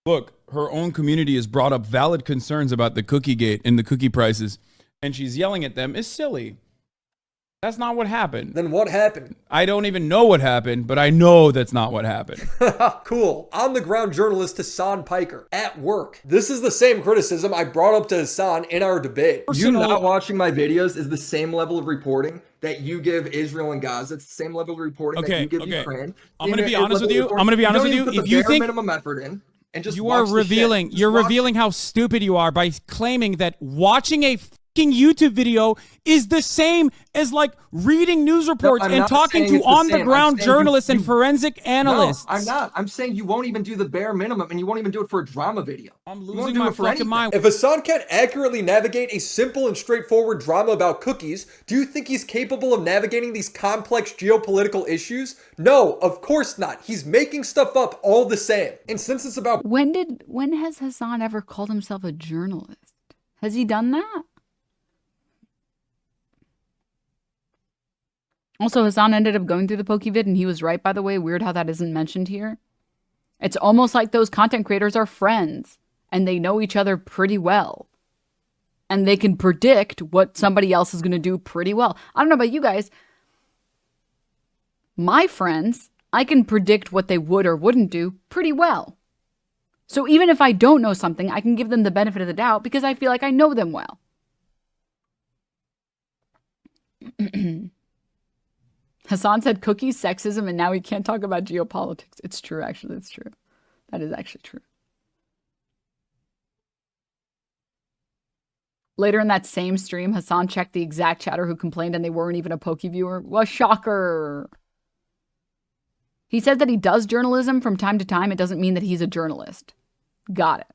look, her own community has brought up valid concerns about the cookie gate and the cookie prices, and she's yelling at them is silly. That's not what happened. Then what happened? I don't even know what happened, but I know that's not what happened. Cool. On the ground journalist HASAN Piker at work. This is the same criticism I brought up to HASAN in our debate. You not watching my videos is the same level of reporting that you give Israel and Gaza. It's the same level of reporting that you give Ukraine. I'm going to be honest with you. If you think minimum effort in and just you are revealing, revealing how stupid you are by claiming that watching a fucking YouTube video is the same as like reading news reports and talking to on-the-ground journalists and forensic analysts. No, I'm not. I'm saying you won't even do the bare minimum, and you won't even do it for a drama video. I'm losing my fucking mind. If HASAN can't accurately navigate a simple and straightforward drama about cookies, do you think he's capable of navigating these complex geopolitical issues? No, of course not. He's making stuff up all the same. And since it's about... When has HASAN ever called himself a journalist? Has he done that? Also, HASAN ended up going through the PokeVid, and he was right, by the way. Weird how that isn't mentioned here. It's almost like those content creators are friends, and they know each other pretty well. And they can predict what somebody else is going to do pretty well. I don't know about you guys. My friends, I can predict what they would or wouldn't do pretty well. So even if I don't know something, I can give them the benefit of the doubt because I feel like I know them well. HASAN said cookies, sexism, and now he can't talk about geopolitics. It's true, actually. It's true. That is actually true. Later in that same stream, HASAN checked the exact chatter who complained and they weren't even a Poke viewer. Well, shocker. He says that he does journalism from time to time. It doesn't mean that he's a journalist. Got it.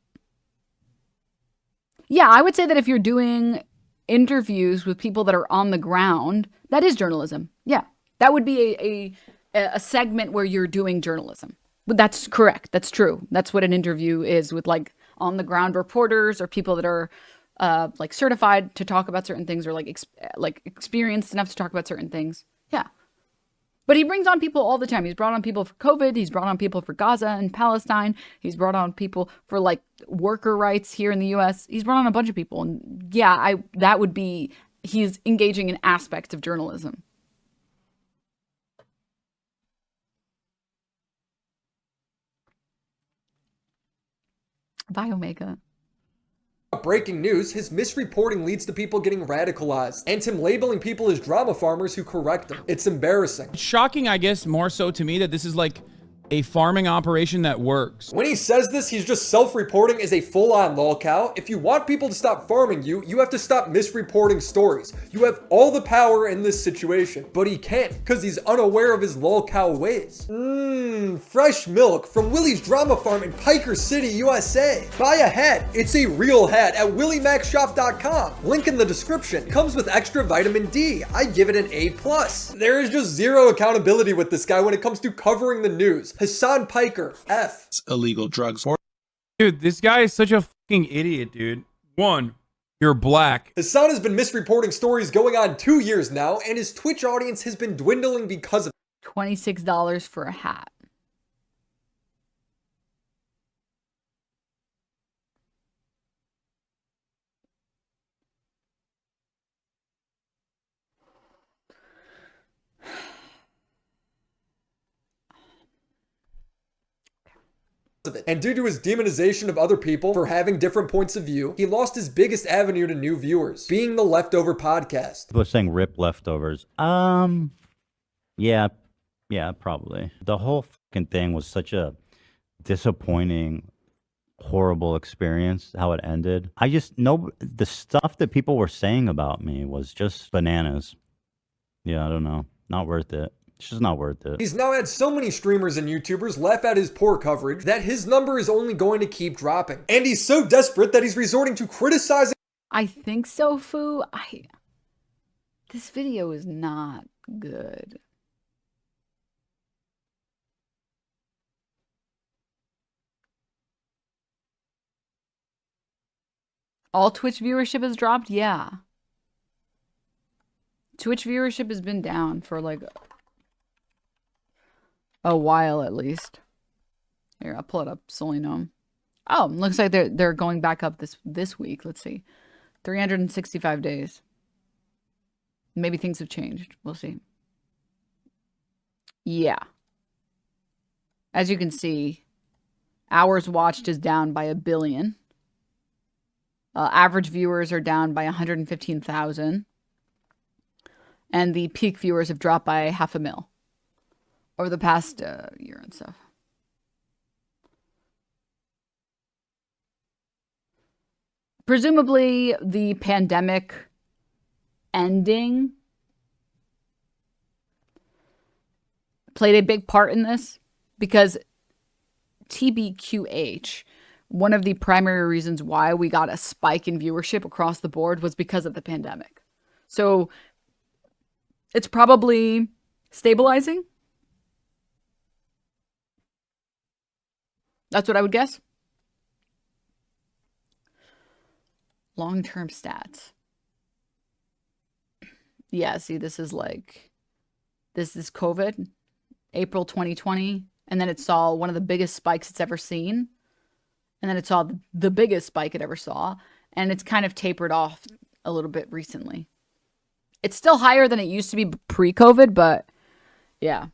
Yeah, I would say that if you're doing interviews with people that are on the ground, that is journalism. Yeah. That would be a segment where you're doing journalism. But that's correct. That's true. That's what an interview is with like on the ground reporters or people that are like certified to talk about certain things or like experienced enough to talk about certain things. Yeah. But he brings on people all the time. He's brought on people for COVID. He's brought on people for Gaza and Palestine. He's brought on people for like worker rights here in the US. He's brought on a bunch of people. And yeah, that would be, he's engaging in aspects of journalism. Bye, Omega. Breaking news, his misreporting leads to people getting radicalized, and him labeling people as drama farmers who correct him. It's embarrassing. It's shocking, I guess, more so to me that this is like a farming operation that works. When he says this, he's just self-reporting as a full-on lolcow. If you want people to stop farming you, you have to stop misreporting stories. You have all the power in this situation, but he can't because he's unaware of his lolcow ways. Fresh milk from Willy's Drama Farm in Piker City, USA. Buy a hat. It's a real hat at WillyMacShop.com. Link in the description. Comes with extra vitamin D. I give it an A+. There is just zero accountability with this guy when it comes to covering the news. HASAN Piker, F. It's illegal drugs. Dude, this guy is such a fucking idiot, dude. One, you're black. HASAN has been misreporting stories going on 2 years now, and his Twitch audience has been dwindling because of $26 for a hat. it. And due to his demonization of other people for having different points of view, he lost his biggest avenue to new viewers, being the Leftover podcast. People are saying rip leftovers. Yeah, probably. The whole fucking thing was such a disappointing, horrible experience, how it ended. I just know the stuff that people were saying about me was just bananas. Yeah, I don't know. Not worth it. It's just not worth it. He's now had so many streamers and YouTubers laugh at his poor coverage that his number is only going to keep dropping. And he's so desperate that he's resorting to criticizing. I think so, Fu. This video is not good. All Twitch viewership has dropped? Yeah. Twitch viewership has been down for like a while at least. Here, I'll pull it up so you know. Oh, looks like they're going back up this week. Let's see. 365 days. Maybe things have changed. We'll see. Yeah. As you can see, hours watched is down by 1 billion. Average viewers are down by 115,000. And the peak viewers have dropped by 500,000 over the past year and stuff. Presumably, the pandemic ending played a big part in this because TBQH, one of the primary reasons why we got a spike in viewership across the board was because of the pandemic. So it's probably stabilizing. That's what I would guess. Long-term stats. Yeah, see, this is like, this is COVID, April 2020. And then it saw one of the biggest spikes it's ever seen. And then it saw the biggest spike it ever saw. And it's kind of tapered off a little bit recently. It's still higher than it used to be pre-COVID, but yeah.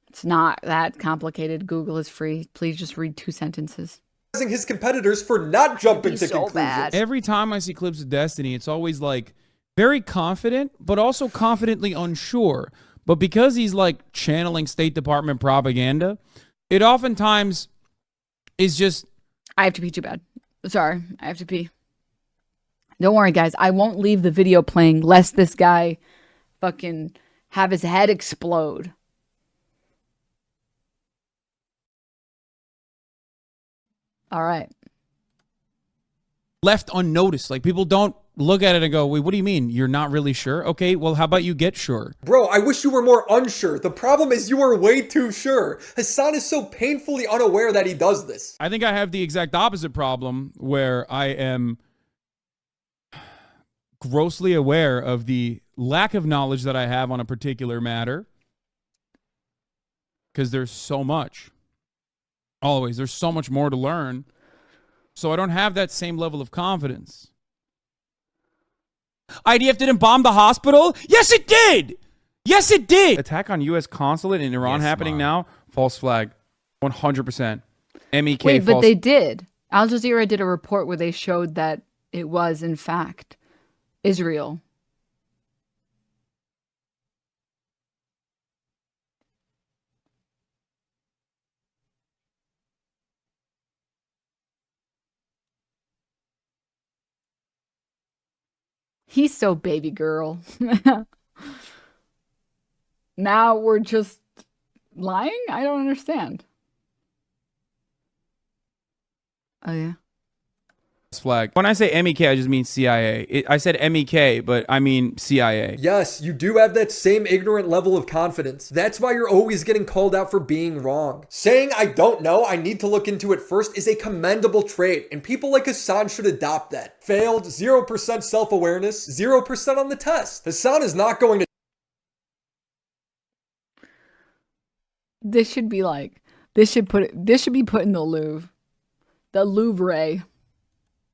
It's not that complicated. Google is free. Please just read 2 sentences. His competitors for not jumping to conclusions. Every time I see clips of Destiny, it's always like very confident, but also confidently unsure. But because he's like channeling State Department propaganda, it oftentimes is just... I have to pee too bad. Sorry, I have to pee. Don't worry, guys. I won't leave the video playing lest this guy fucking have his head explode. All right. Left unnoticed. Like, people don't look at it and go, wait, what do you mean? You're not really sure? Okay, well, how about you get sure? Bro, I wish you were more unsure. The problem is you are way too sure. Hasan is so painfully unaware that he does this. I think I have the exact opposite problem where I am grossly aware of the lack of knowledge that I have on a particular matter. Because there's so much. Always. There's so much more to learn. So I don't have that same level of confidence. IDF didn't bomb the hospital? Yes, it did! Yes, it did! Attack on U.S. consulate in Iran happening now? False flag. 100%. MEK Wait, false. but they did. Al Jazeera did a report where they showed that it was, in fact, Israel. He's so baby girl. Now we're just lying? I don't understand. Oh, yeah. Flag. When I say MEK, I just mean CIA. I said MEK, but I mean CIA. Yes, you do have that same ignorant level of confidence. That's why you're always getting called out for being wrong. Saying, I don't know, I need to look into it first is a commendable trait, and people like Hasan should adopt that. Failed, 0% self-awareness, 0% on the test. Hasan is not going to... This should be like, this should be put in the Louvre. The Louvre.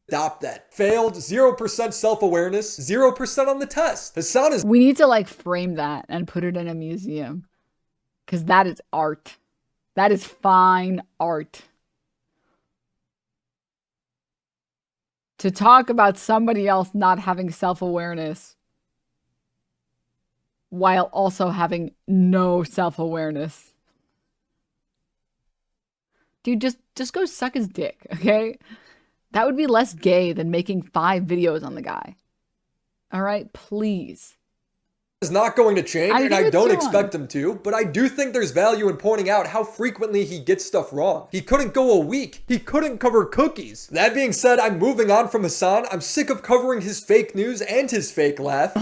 Adopt that. Failed, 0% self-awareness, 0% on the test. Hasan is... We need to like frame that and put it in a museum. Because that is art. That is fine art. To talk about somebody else not having self-awareness while also having no self-awareness. Dude, just go suck his dick, okay? That would be less gay than making 5 videos on the guy. All right, please. Is not going to change, and I don't expect him to, but I do think there's value in pointing out how frequently he gets stuff wrong. He couldn't go a week. He couldn't cover cookies. That being said, I'm moving on from Hasan. I'm sick of covering his fake news and his fake laugh.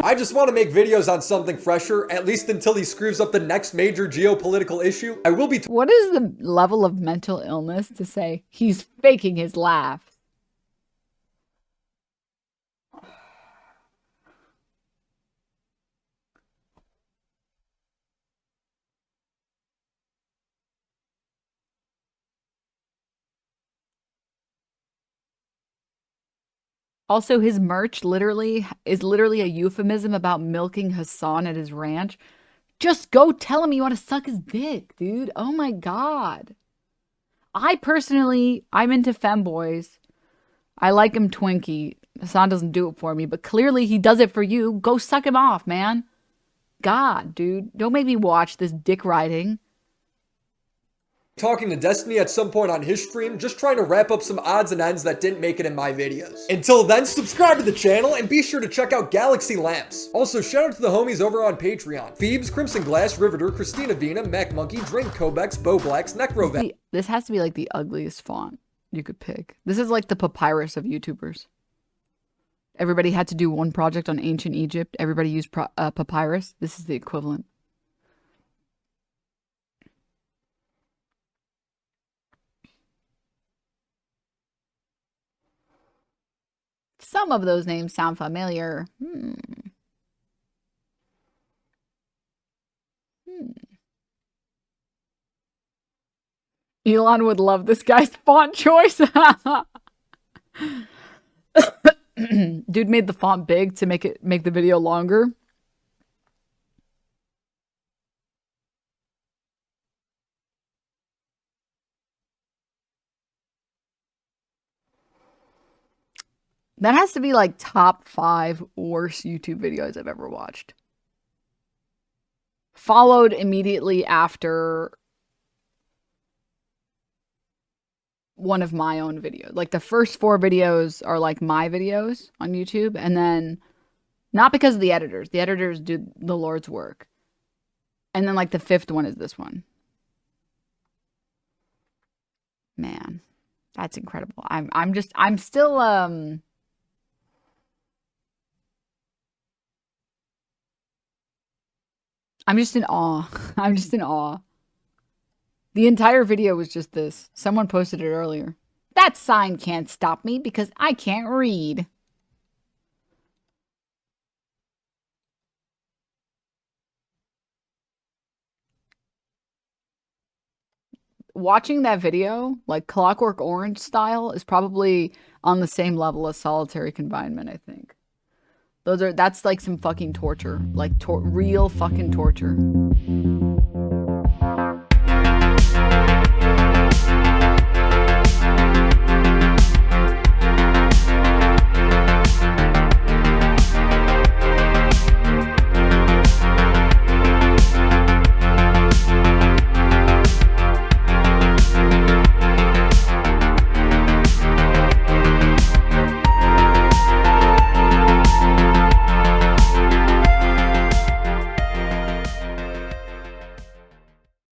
I just want to make videos on something fresher, at least until he screws up the next major geopolitical issue. I will be... What is the level of mental illness to say he's faking his laugh? Also, his merch is literally a euphemism about milking Hasan at his ranch. Just go tell him you want to suck his dick, dude. Oh my God. I'm into femboys. I like him twinkie. Hasan doesn't do it for me, but clearly he does it for you. Go suck him off, man. God, dude. Don't make me watch this dick riding. Talking to Destiny at some point on his stream, just trying to wrap up some odds and ends that didn't make it in my videos. Until then, subscribe to the channel and be sure to check out Galaxy Lamps. Also, shout out to the homies over on Patreon. Phoebes, Crimson Glass, Riveter, Christina Vina, Mac Monkey, Drink Kobex, Bo Blacks, Necrovan. This has to be like the ugliest font you could pick. This is like the papyrus of YouTubers. Everybody had to do one project on ancient Egypt. Everybody used papyrus. This is the equivalent. Some of those names sound familiar. Elon would love this guy's font choice. Dude made the font big to make the video longer. That has to be like top 5 worst YouTube videos I've ever watched. Followed immediately after one of my own videos. Like the first 4 videos are like my videos on YouTube. And then not because of the editors. The editors do the Lord's work. And then like the 5th one is this one. Man, that's incredible. I'm still I'm just in awe. I'm just in awe. The entire video was just this. Someone posted it earlier. That sign can't stop me because I can't read. Watching that video, like Clockwork Orange style, is probably on the same level as solitary confinement, I think. That's like some fucking torture. Like real fucking torture.